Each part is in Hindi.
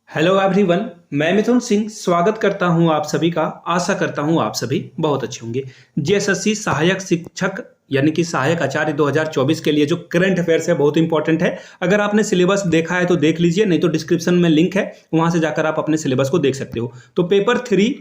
Hello everyone. मैं मिथुन सिंह स्वागत करता हूं आप सभी का। आशा करता हूं आप सभी बहुत अच्छे होंगे। जेएसएससी सहायक शिक्षक यानी कि सहायक आचार्य 2024 के लिए जो करंट अफेयर्स है बहुत इंपॉर्टेंट है। अगर आपने सिलेबस देखा है तो देख लीजिए, नहीं तो डिस्क्रिप्शन में लिंक है, वहां से जाकर आप अपने सिलेबस को देख सकते हो। तो पेपर 3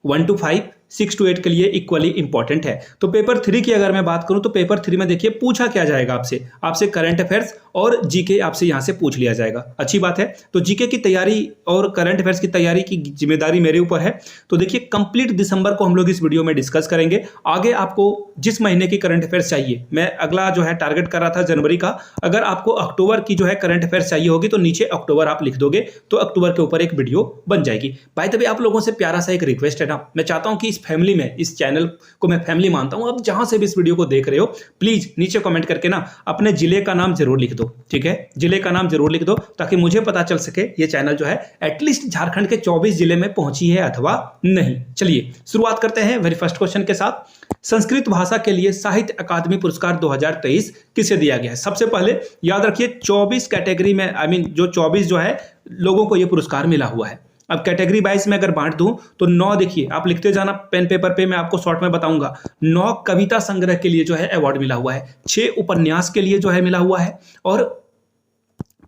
1 to 5 6 to 8 के लिए इक्वली इंपॉर्टेंट है। तो पेपर 3 की अगर मैं बात करूं तो पेपर 3 में देखिए पूछा क्या जाएगा आपसे करंट अफेयर्स और जीके आपसे यहां से पूछ लिया जाएगा। अच्छी बात है। तो जीके की तैयारी और करंट अफेयर्स की तैयारी की जिम्मेदारी मेरे ऊपर है। तो देखिए कंप्लीट दिसंबर को हम लोग इस वीडियो में डिस्कस करेंगे। आगे आपको जिस महीने की करंट अफेयर्स चाहिए, मैं अगला जो है टारगेट कर रहा था जनवरी का, अगर आपको अक्टूबर की जो है करंट अफेयर्स चाहिए होगी तो नीचे अक्टूबर आप लिख दोगे तो अक्टूबर के ऊपर एक वीडियो बन जाएगी। भाई तभी आप लोगों से प्यारा सा एक रिक्वेस्ट है ना, मैं चाहता हूं कि इस फैमिली में, इस चैनल को मैं फैमिली मानता हूं। अब जहां से भी इस वीडियो को देख रहे हो प्लीज नीचे कमेंट करके ना अपने जिले का नाम जरूर लिख दो। ठीक है, जिले का नाम जरूर लिख दो ताकि मुझे पता चल सके ये चैनल जो है एटलीस्ट झारखंड के 24 जिले में पहुंची है अथवा नहीं। चलिए शुरुआत करते हैं वेरी फर्स्ट क्वेश्चन के साथ। संस्कृत भाषा के लिए साहित्य अकादमी पुरस्कार 2023 किसे दिया गया है? सबसे पहले याद रखिए 24 कैटेगरी में, जो 24 जो है लोगों को यह पुरस्कार मिला हुआ है। अब कैटेगरी वाइज में अगर बांट दूं तो 9, देखिए आप लिखते जाना पेन पेपर पे, मैं आपको शॉर्ट में बताऊंगा। 9 कविता संग्रह के लिए जो है अवार्ड मिला हुआ है, 6 उपन्यास के लिए जो है मिला हुआ है, और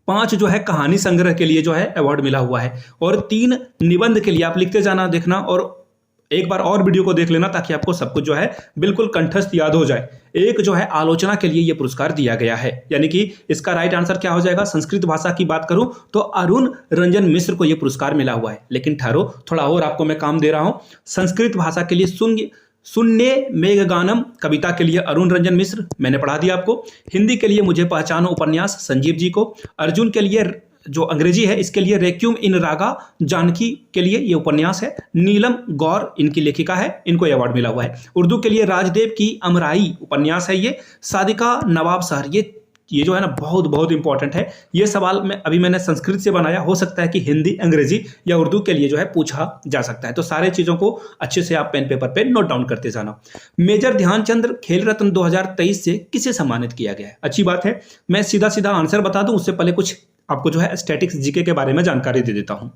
5 जो है कहानी संग्रह के लिए जो है अवार्ड मिला हुआ है, और 3 निबंध के लिए। आप लिखते जाना, देखना, और एक बार और वीडियो को देख लेना ताकि आपको सब कुछ जो है बिल्कुल कंठस्थ याद हो जाए। एक जो है आलोचना के लिए यह पुरस्कार दिया गया है, यानी कि इसका राइट आंसर क्या हो जाएगा? संस्कृत भाषा की बात करूं तो अरुण रंजन मिश्र को यह पुरस्कार मिला हुआ है। लेकिन ठहरो, थोड़ा और आपको मैं काम दे रहा हूं। संस्कृत भाषा के लिए शून्य मेघगानम कविता के लिए अरुण रंजन मिश्र, मैंने पढ़ा दिया आपको। हिंदी के लिए मुझे पहचानो उपन्यास संजीव जी को। अर्जुन के लिए जो अंग्रेजी है इसके लिए रेक्यूम इन रागा जानकी के लिए ये उपन्यास है। नीलम गौर इनकी लेखिका है, इनको यह अवार्ड मिला हुआ है। उर्दू के लिए राजदेव की अमराई उपन्यास है ये। सादिका नवाब शहर, ये जो है ना बहुत बहुत इंपॉर्टेंट है। ये सवाल मैंने संस्कृत से बनाया, हो सकता है कि हिंदी, अंग्रेजी या उर्दू के लिए जो है पूछा जा सकता है। तो सारे चीजों को अच्छे से आप पेन पेपर पे नोट डाउन करते जाना। मेजर ध्यानचंद खेल रत्न 2023 से किसे सम्मानित किया गया है? अच्छी बात है, मैं सीधा सीधा आंसर बता दूं उससे पहले कुछ आपको जो है स्टैटिक्स जीके के बारे में जानकारी दे देता हूं।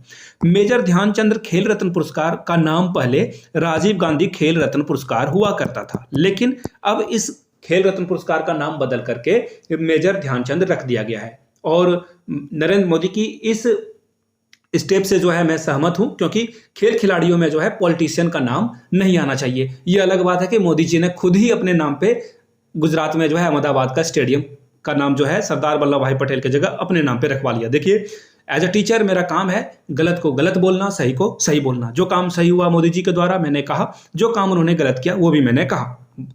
मेजर ध्यानचंद खेल रत्न पुरस्कार का नाम पहले राजीव गांधी खेल रत्न पुरस्कार हुआ करता था, लेकिन अब इस खेल रत्न पुरस्कार का नाम बदल करके मेजर ध्यानचंद रख दिया गया है। और नरेंद्र मोदी की इस स्टेप से जो है मैं सहमत हूं, क्योंकि खेल खिलाड़ियों में जो है पॉलिटिशियन का नाम नहीं आना चाहिए। यह अलग बात है कि मोदी जी ने खुद ही अपने नाम पे गुजरात में जो है अहमदाबाद का स्टेडियम का नाम जो है सरदार वल्लभ भाई पटेल की जगह अपने नाम पे रखवा लिया। देखिए एज अ टीचर मेरा काम है गलत को गलत बोलना, सही को सही बोलना। जो काम सही हुआ मोदी जी के द्वारा मैंने कहा, जो काम उन्होंने गलत किया वो भी मैंने कहा।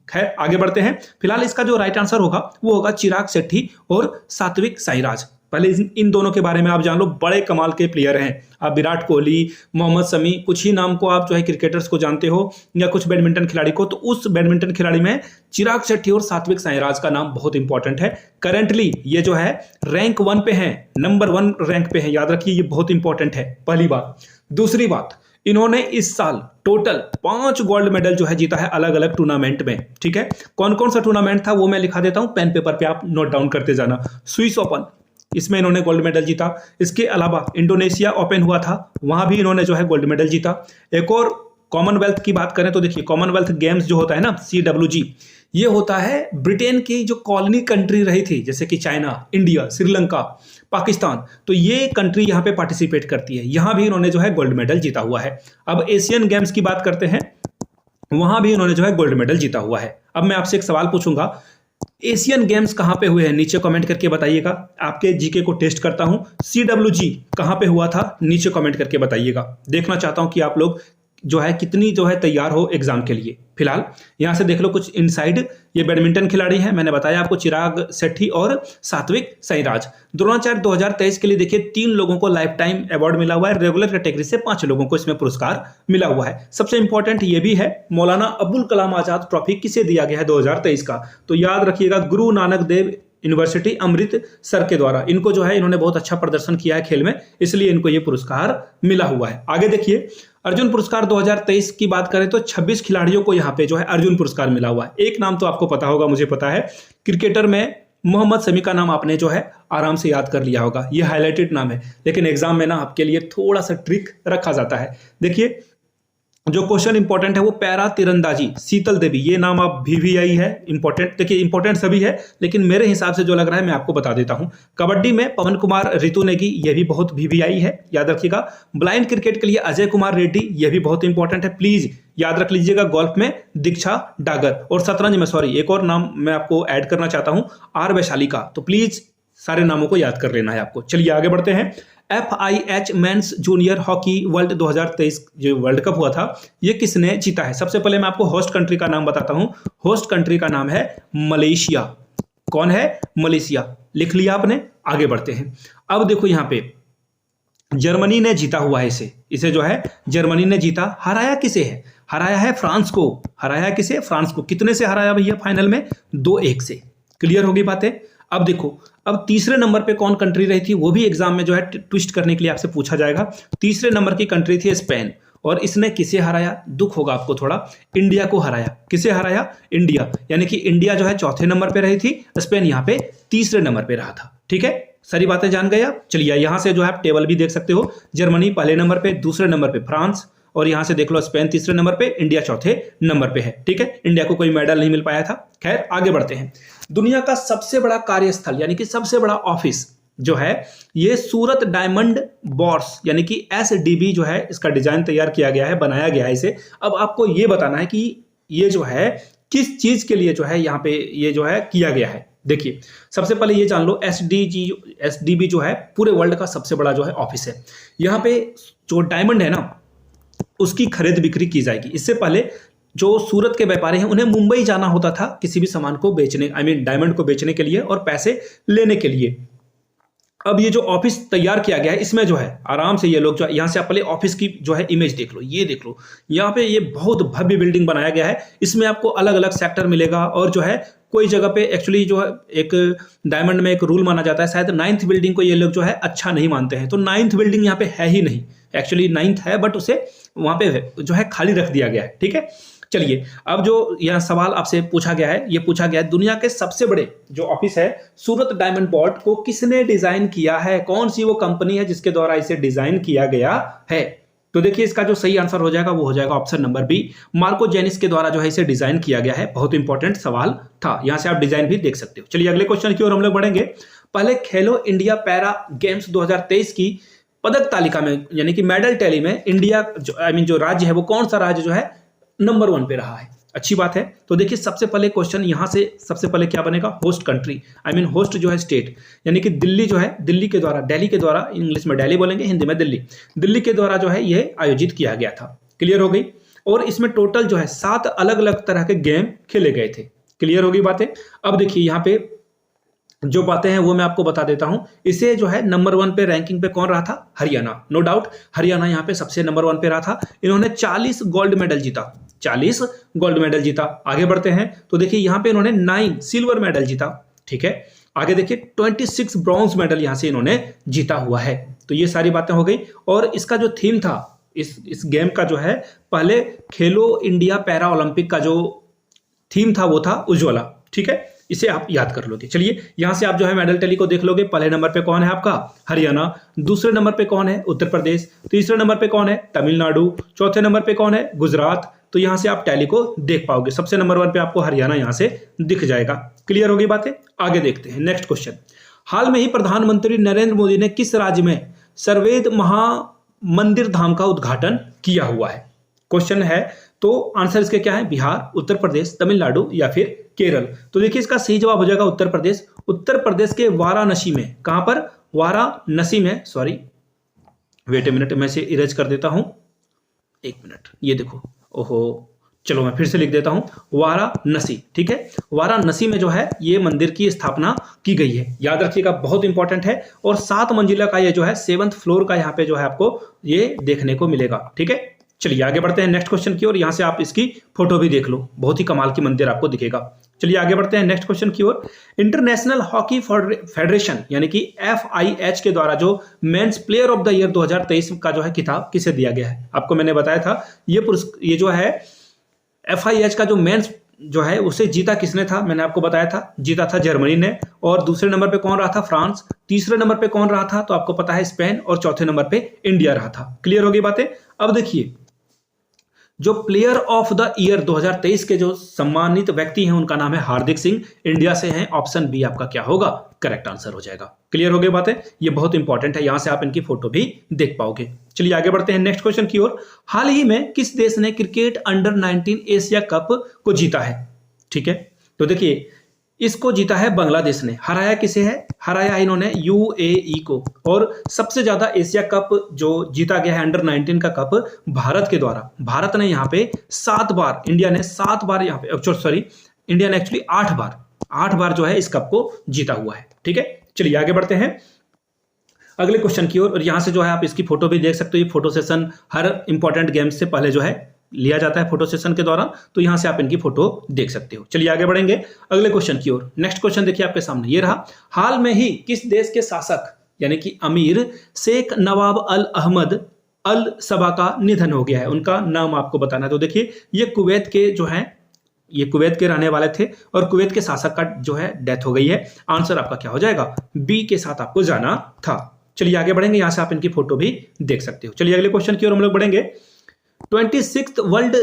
खैर आगे बढ़ते हैं। फिलहाल इसका जो राइट आंसर होगा वो होगा चिराग शेट्टी और सात्विक साईराज। पहले इन दोनों के बारे में आप जान लो, बड़े कमाल के प्लेयर हैं। आप विराट कोहली, मोहम्मद शमी, कुछ ही नाम को आप जो है क्रिकेटर्स को जानते हो, या कुछ बैडमिंटन खिलाड़ी को, तो उस बैडमिंटन खिलाड़ी में चिराग शेट्टी और सात्विक साईराज का नाम बहुत इंपॉर्टेंट है। करंटली ये जो है रैंक 1 पे हैं, नंबर 1 रैंक पे हैं, याद रखिए ये बहुत इंपॉर्टेंट है, पहली बात। दूसरी बात, इन्होंने इस साल टोटल 5 गोल्ड मेडल जो है जीता है अलग अलग टूर्नामेंट में। ठीक है, कौन कौन सा टूर्नामेंट था वो मैं लिखा देता हूं, पेन पेपर पे आप नोट डाउन करते जाना। स्विस ओपन, इसमें इन्होंने गोल्ड मेडल जीता। इसके अलावा इंडोनेशिया ओपन हुआ था, वहां भी इन्होंने जो है गोल्ड मेडल जीता। एक और कॉमनवेल्थ की बात करें तो देखिए कॉमनवेल्थ गेम्स जो होता है ना, CWG, ये होता है ब्रिटेन की जो कॉलोनी कंट्री रही थी, जैसे कि चाइना, इंडिया, श्रीलंका, पाकिस्तान, तो ये कंट्री यहाँ पे पार्टिसिपेट करती है। यहाँ भी इन्होंने जो है गोल्ड मेडल जीता हुआ है। अब एशियन गेम्स की बात करते हैं, वहां भी इन्होंने जो है गोल्ड मेडल जीता हुआ है। अब मैं आपसे एक सवाल पूछूंगा, एशियन गेम्स कहां पे हुए हैं? नीचे कमेंट करके बताइएगा, आपके जीके को टेस्ट करता हूं। CWG कहां पे हुआ था? नीचे कमेंट करके बताइएगा। देखना चाहता हूं कि आप लोग जो है कितनी जो है तैयार हो एग्जाम के लिए। फिलहाल यहां से देख लो कुछ इनसाइड। ये बैडमिंटन खिलाड़ी हैं, मैंने बताया आपको चिराग शेट्टी और सात्विक साईराज। द्रोणाचार्य 2023 के लिए देखिए 3 लोगों को लाइफ टाइम अवार्ड मिला हुआ है। रेगुलर कैटेगरी से 5 लोगों को इसमें पुरस्कार मिला हुआ है। सबसे इंपॉर्टेंट ये भी है, मौलाना अबुल कलाम आजाद ट्रॉफी किसे दिया गया है 2023 का? तो याद रखिएगा गुरु नानक देव यूनिवर्सिटी अमृतसर के द्वारा। इनको जो है इन्होंने बहुत अच्छा प्रदर्शन किया है खेल में, इसलिए इनको ये पुरस्कार मिला हुआ है। आगे देखिए अर्जुन पुरस्कार 2023 की बात करें तो 26 खिलाड़ियों को यहाँ पे जो है अर्जुन पुरस्कार मिला हुआ है। एक नाम तो आपको पता होगा, मुझे पता है, क्रिकेटर में मोहम्मद शमी का नाम आपने जो है आराम से याद कर लिया होगा, ये हाईलाइटेड नाम है, लेकिन एग्जाम में ना आपके लिए थोड़ा सा ट्रिक रखा जाता है। देखिए जो क्वेश्चन इंपॉर्टेंट है वो पैरा तीरंदाजी शीतल देवी, ये नाम आप VVI है इंपॉर्टेंट। देखिए इंपॉर्टेंट सभी है, लेकिन मेरे हिसाब से जो लग रहा है मैं आपको बता देता हूं। कबड्डी में पवन कुमार ऋतु नेगी, ये भी बहुत VVI है, याद रखिएगा। ब्लाइंड क्रिकेट के लिए अजय कुमार रेड्डी, ये भी बहुत इंपॉर्टेंट है, प्लीज याद रख लीजिएगा। गोल्फ में दीक्षा डागर, और शतरंज में सॉरी एक और नाम मैं आपको ऐड करना चाहता हूं, R वैशाली का। तो प्लीज सारे नामों को याद कर लेना है आपको। चलिए आगे बढ़ते हैं। FIH mains junior hockey world 2023 जो वर्ल्ड कप हुआ था, ये किसने जीता है? सबसे पहले मैं आपको होस्ट कंट्री का नाम बताता हूं। होस्ट कंट्री का नाम है मलेशिया। कौन है? मलेशिया। लिख लिया आपने? आगे बढ़ते हैं। अब देखो यहां पे जर्मनी ने जीता हुआ है इसे जो है जर्मनी ने जीता। हराया किसे है? हराया है फ्रांस को। हराया किसे? फ्रांस को। कितने से हराया भैया फाइनल में? 2-1 से। क्लियर होगी बातें? अब देखो, अब तीसरे नंबर पे कौन कंट्री रही थी, वो भी एग्जाम में जो है ट्विस्ट करने के लिए आपसे पूछा जाएगा। तीसरे नंबर की कंट्री थी स्पेन, और इसने किसे हराया? दुख होगा आपको थोड़ा, इंडिया को हराया। किसे हराया? इंडिया। यानी कि इंडिया जो है चौथे नंबर पे रही थी, स्पेन यहाँ पे तीसरे नंबर पे रहा था। ठीक है, सारी बातें जान गए आप। चलिए यहां से जो है आप टेबल भी देख सकते हो। जर्मनी पहले नंबर पे, दूसरे नंबर पे फ्रांस, और यहां से देख लो स्पेन तीसरे नंबर पे, इंडिया चौथे नंबर पे है। ठीक है, इंडिया को कोई मेडल नहीं मिल पाया था। खैर आगे बढ़ते हैं। दुनिया का सबसे बड़ा कार्यस्थल यानी कि सबसे बड़ा ऑफिस जो है ये सूरत डायमंड बॉर्स यानी कि SDB जो है, इसका डिजाइन तैयार किया गया है, बनाया गया है इसे। अब आपको ये बताना है कि ये जो है किस चीज के लिए जो है यहाँ पे ये जो है किया गया है। देखिए सबसे पहले ये जान लो, SDB जो है पूरे वर्ल्ड का सबसे बड़ा जो है ऑफिस है। यहाँ पे जो डायमंड है ना, उसकी खरीद बिक्री की जाएगी। इससे पहले जो सूरत के व्यापारी हैं उन्हें मुंबई जाना होता था किसी भी सामान को बेचने, डायमंड को बेचने के लिए और पैसे लेने के लिए। अब ये जो ऑफिस तैयार किया गया है, इसमें जो है आराम से ये लोग जो है, यहाँ से आप पहले ऑफिस की जो है इमेज देख लो, ये देख लो। यहाँ पे ये बहुत भव्य बिल्डिंग बनाया गया है। इसमें आपको अलग अलग सेक्टर मिलेगा, और जो है कोई जगह पे एक्चुअली जो है एक डायमंड में एक रूल माना जाता है, शायद 9th बिल्डिंग को ये लोग जो है अच्छा नहीं मानते हैं, तो 9th बिल्डिंग यहाँ पे है ही नहीं। एक्चुअली 9th है, बट उसे वहां पे जो है खाली रख दिया गया है। ठीक है, चलिए अब जो यह सवाल आपसे पूछा गया है, ये पूछा गया है दुनिया के सबसे बड़े जो ऑफिस है सूरत डायमंड बोर्ड को किसने डिजाइन किया है? कौन सी वो कंपनी है जिसके द्वारा इसे डिजाइन किया गया है? तो देखिए इसका जो सही आंसर हो जाएगा वो हो जाएगा option number B, Marco Janis के द्वारा जो है इसे डिजाइन किया गया है। बहुत इंपॉर्टेंट सवाल था, यहां से आप डिजाइन भी देख सकते हो। चलिए अगले क्वेश्चन की ओर हम लोग बढ़ेंगे। पहले खेलो इंडिया पैरा गेम्स 2023 की पदक तालिका में यानी कि मेडल टैली में इंडिया जो राज्य है वो कौन सा राज्य जो है नंबर 1 पे रहा है? अच्छी बात है। तो देखिए सबसे पहले क्वेश्चन यहां से सबसे पहले क्या बनेगा? होस्ट कंट्री, होस्ट जो है स्टेट, यानी कि दिल्ली जो है, दिल्ली के द्वारा, इंग्लिश में दिल्ली बोलेंगे, हिंदी में दिल्ली के द्वारा जो है ये आयोजित किया गया था। क्लियर हो गई? और इसमें टोटल जो है 7 अलग अलग तरह के गेम खेले गए थे। क्लियर होगी बातें? अब देखिए यहाँ पे जो बातें हैं वो मैं आपको बता देता हूं। इसे जो है नंबर 1 पे रैंकिंग पे कौन रहा था? हरियाणा। नो डाउट हरियाणा यहाँ पे सबसे नंबर 1 पे रहा था। इन्होंने 40 गोल्ड मेडल जीता, 40 गोल्ड मेडल जीता। आगे बढ़ते हैं तो देखिए यहाँ पे इन्होंने 9 सिल्वर मेडल जीता। ठीक है, आगे देखिए 26 ब्रॉन्ज मेडल यहाँ से इन्होंने जीता हुआ है। तो ये सारी बातें हो गई। और इसका जो थीम था इस गेम का जो है, पहले खेलो इंडिया पैरा ओलंपिक का जो थीम था वो था उज्ज्वला। ठीक है, इसे आप याद कर लोगे। चलिए यहां से आप जो है मेडल टैली को देख लोगे। पहले नंबर पे कौन है आपका? हरियाणा। दूसरे नंबर पे कौन है? उत्तर प्रदेश। तीसरे नंबर पे कौन है? तमिलनाडु। चौथे नंबर पे कौन है? गुजरात। तो यहां से आप टैली को देख पाओगे। सबसे नंबर 1 पे आपको हरियाणा यहां से दिख जाएगा। क्लियर होगी बातें? आगे देखते हैं नेक्स्ट क्वेश्चन। हाल में ही प्रधानमंत्री नरेंद्र मोदी ने किस राज्य में सर्वेद महामंदिर धाम का उद्घाटन किया हुआ है? क्वेश्चन है, तो आंसर इसके क्या है? बिहार, उत्तर प्रदेश, तमिलनाडु या फिर केरल। तो देखिए इसका सही जवाब हो जाएगा उत्तर प्रदेश। उत्तर प्रदेश के वाराणसी में। कहां पर? वाराणसी में। सॉरी वेट ए मिनट, मैं इसे इरेज कर देता हूं, एक मिनट। ये देखो, ओहो, चलो मैं फिर से लिख देता हूं, वाराणसी। ठीक है, वाराणसी में जो है ये मंदिर की स्थापना की गई है। याद रखिएगा, बहुत इंपॉर्टेंट है। और 7 मंजिला का ये जो है 7th फ्लोर का यहाँ पे जो है आपको ये देखने को मिलेगा। ठीक है, चलिए आगे बढ़ते हैं नेक्स्ट क्वेश्चन की ओर। यहां से आप इसकी फोटो भी देख लो, बहुत ही कमाल की मंदिर आपको दिखेगा। चलिए आगे बढ़ते हैं नेक्स्ट क्वेश्चन की ओर। इंटरनेशनल हॉकी फेडरेशन यानी कि FIH के द्वारा जो men's player of the year 2023 का जो है खिताब किसे दिया गया है? आपको मैंने बताया था ये जो है FIH का जो मेंस जो है उसे जीता किसने था, मैंने आपको बताया था, जीता था जर्मनी ने। और दूसरे नंबर पे कौन रहा था, फ्रांस। तीसरे नंबर पे कौन रहा था, तो आपको पता है स्पेन। और चौथे नंबर पे इंडिया रहा था। क्लियर हो गई बातें। अब देखिए, जो प्लेयर ऑफ द ईयर 2023 के जो सम्मानित व्यक्ति हैं उनका नाम है हार्दिक सिंह, इंडिया से हैं। ऑप्शन बी आपका क्या होगा, करेक्ट आंसर हो जाएगा। क्लियर हो गई बातें, ये बहुत इंपॉर्टेंट है, यहां से आप इनकी फोटो भी देख पाओगे। चलिए आगे बढ़ते हैं नेक्स्ट क्वेश्चन की ओर। हाल ही में किस देश ने क्रिकेट अंडर 19 एशिया कप को जीता है? ठीक है, तो देखिए इसको जीता है बांग्लादेश ने। हराया किसे है, हराया इन्होंने यूएई को। और सबसे ज्यादा एशिया कप जो जीता गया है अंडर 19 का कप भारत के द्वारा। भारत ने यहाँ पे 7 बार, इंडिया ने 7 बार यहाँ पे, सॉरी इंडिया ने एक्चुअली 8 बार जो है इस कप को जीता हुआ है। ठीक है, चलिए आगे बढ़ते हैं अगले क्वेश्चन की ओर। और यहां से जो है आप इसकी फोटो भी देख सकते हो। ये फोटो सेशन हर इंपॉर्टेंट गेम्स से पहले जो है लिया जाता है फोटो सेशन के दौरान, तो यहां से आप इनकी फोटो देख सकते हो। चलिए आगे बढ़ेंगे अगले क्वेश्चन की ओर। नेक्स्ट क्वेश्चन देखिए आपके सामने ये रहा। हाल में ही किस देश के शासक यानी कि अमीर शेख नवाब अल अहमद अल सबा का निधन हो गया है? उनका नाम आपको बताना है। तो देखिए ये कुवैत के जो है, ये कुवैत के रहने वाले थे और कुवैत के शासक का जो है डेथ हो गई है। आंसर आपका क्या हो जाएगा, बी के साथ आपको जाना था। चलिए आगे बढ़ेंगे, यहां से आप इनकी फोटो भी देख सकते हो। चलिए अगले क्वेश्चन की ओर हम लोग बढ़ेंगे। 26th world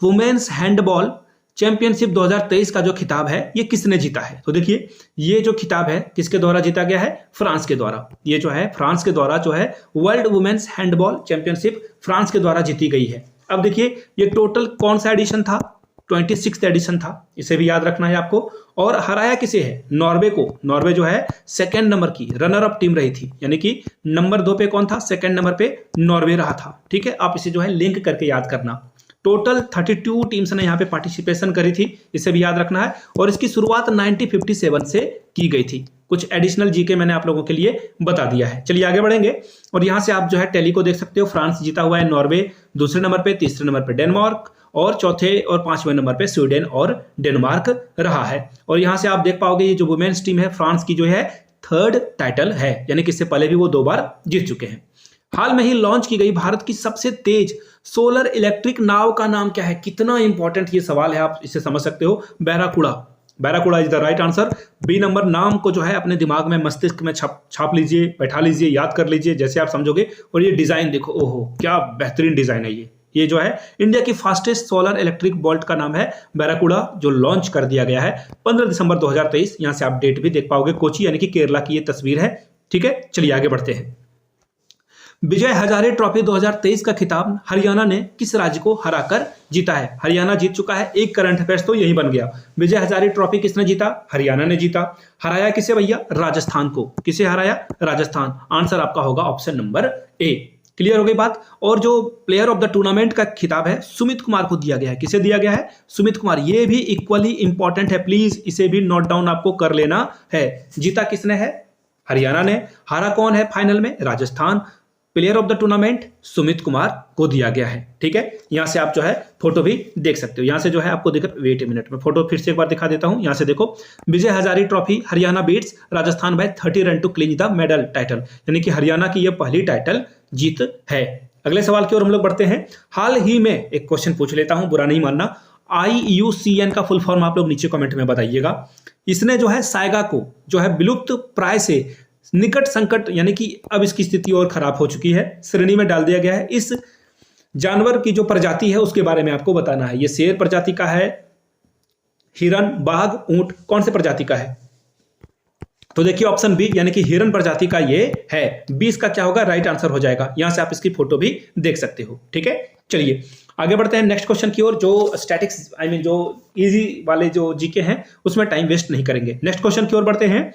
women's handball championship 2023 का जो खिताब है ये किसने जीता है? तो देखिए ये जो खिताब है किसके द्वारा जीता गया है, फ्रांस के द्वारा। ये जो है फ्रांस के द्वारा जो है world women's handball championship France के द्वारा जीती गई है। अब देखिए ये टोटल कौन सा एडिशन था, 26th एडिशन था, इसे भी याद रखना है आपको। और हराया किसे है, नॉर्वे को। नॉर्वे जो है सेकंड नंबर की रनर अप टीम रही थी, यानी कि नंबर 2 पे कौन था, सेकंड नंबर पे नॉर्वे रहा था। ठीक है, आप इसे जो है लिंक करके याद करना। टोटल 32 टीम्स ने यहाँ पे पार्टिसिपेशन करी थी, इसे भी याद रखना है। और इसकी शुरुआत 1957 से की गई थी। कुछ एडिशनल जीके मैंने आप लोगों के लिए बता दिया है। चलिए आगे बढ़ेंगे और यहाँ से आप जो है टैली को देख सकते हो। फ्रांस जीता हुआ है, नॉर्वे दूसरे नंबर पे, तीसरे नंबर पे डेनमार्क और चौथे और 5वें नंबर पे स्वीडन और डेनमार्क रहा है। और यहां से आप देख पाओगे ये जो वुमेन्स टीम है फ्रांस की जो है 3rd टाइटल है, यानी कि इससे पहले भी वो 2 बार जीत चुके हैं। हाल में ही लॉन्च की गई भारत की सबसे तेज सोलर इलेक्ट्रिक नाव का नाम क्या है? कितना इंपॉर्टेंट ये सवाल है, आप इसे समझ सकते हो। Barracuda, barracuda is the right answer. B number, नाम को जो है अपने दिमाग में मस्तिष्क में छाप लीजिए, बैठा लीजिए, याद कर लीजिए जैसे आप समझोगे। और ये डिजाइन देखो, ओहो क्या बेहतरीन डिजाइन है ये जो है इंडिया की फास्टेस्ट सोलर इलेक्ट्रिक बोल्ट का नाम है बैराकुड़ा, जो लॉन्च कर दिया गया है 15 दिसंबर 2023। यहां से आप डेट भी देख पाओगे, कोची यानी कि केरला की ये तस्वीर है। ठीक है, चलिए आगे बढ़ते हैं। विजय हजारे ट्रॉफी 2023 का खिताब हरियाणा ने किस राज्य को हराकर जीता है? हरियाणा जीत चुका है। एक करंट अफेयर्स तो यही बन गया। विजय हजारे ट्रॉफी किसने जीता? हरियाणा ने जीता। हराया किसे भैया? राजस्थान को। किसे हराया? राजस्थान। आंसर आपका होगा ऑप्शन नंबर ए। क्लियर हो गई बात। और जो प्लेयर ऑफ द टूर्नामेंट का खिताब है सुमित कुमार को दिया गया है। किसे दिया गया है? सुमित कुमार। ये भी इक्वली इंपॉर्टेंट है, प्लीज इसे भी नोट डाउन आपको कर लेना है। जीता किसने है? हरियाणा ने। हारा कौन है फाइनल में? Rajasthan. Player of the tournament Sumit Kumar को दिया गया है। ठीक है, यहां से आप जो है फोटो भी देख सकते हो। यहां से जो है आपको दिख, वेट ए मिनट में फोटो फिर से एक बार दिखा देता हूं। यहां से देखो, Vijay Hazare trophy Haryana beats Rajasthan by 30 run to clinch the medal title, यानी कि हरियाणा की यह पहली टाइटल जीत है। अगले सवाल की ओर हम लोग बढ़ते हैं। हाल ही में एक क्वेश्चन पूछ लेता हूं, बुरा नहीं मानना। IUCN का फुल फॉर्म आप लोग नीचे कमेंट में बताइएगा। इसने जो है साइगा को जो है विलुप्त प्राय से निकट संकट, यानी कि अब इसकी स्थिति और खराब हो चुकी है, श्रेणी में डाल दिया गया है। इस जानवर की जो प्रजाति है उसके बारे में आपको बताना है। ये शेर प्रजाति का है, हिरन, बाघ, ऊंट, कौन से प्रजाति का है? तो देखिए ऑप्शन बी, यानी कि हिरन प्रजाति का ये है। 20 का क्या होगा? राइट आंसर हो जाएगा। यहां से आप इसकी फोटो भी देख सकते हो। ठीक है, चलिए आगे बढ़ते हैं नेक्स्ट क्वेश्चन की ओर। जो स्टैटिक्स जो इजी वाले जो जीके हैं उसमें टाइम वेस्ट नहीं करेंगे। नेक्स्ट क्वेश्चन की ओर बढ़ते हैं।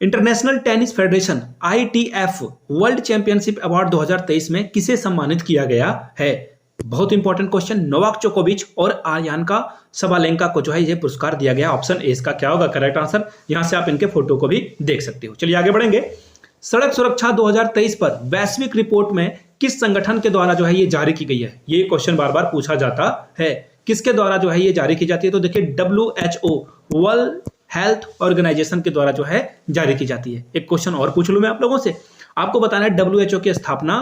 International tennis federation ITF world championship award 2023 में किसे सम्मानित किया गया है? बहुत इंपॉर्टेंट क्वेश्चन। नोवाक जोकोविच और आर्यानका सबालेंका को जो है ये पुरस्कार दिया गया। ऑप्शन ए इसका क्या होगा करेक्ट आंसर? यहां से आप इनके फोटो को भी देख सकते हो। चलिए आगे बढ़ेंगे। सड़क सुरक्षा 2023 पर वैश्विक रिपोर्ट में किस संगठन के द्वारा जो है ये जारी की गई है? ये क्वेश्चन बार बार पूछा जाता है। किसके द्वारा जो है ये जारी की जाती है? तो देखिए WHO वर्ल्ड हेल्थ ऑर्गेनाइजेशन के द्वारा जो है जारी की जाती है। एक क्वेश्चन और पूछ लूं मैं आप लोगों से, आपको बताना है WHO की स्थापना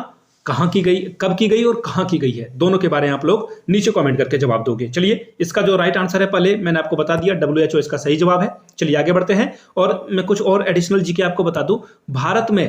कहाँ की गई, कब की गई और कहाँ की गई है, दोनों के बारे में आप लोग नीचे कमेंट करके जवाब दोगे। चलिए, इसका जो राइट आंसर है पहले मैंने आपको बता दिया, WHO इसका सही जवाब है। चलिए आगे बढ़ते हैं और मैं कुछ और एडिशनल जीके आपको बता दूं। भारत में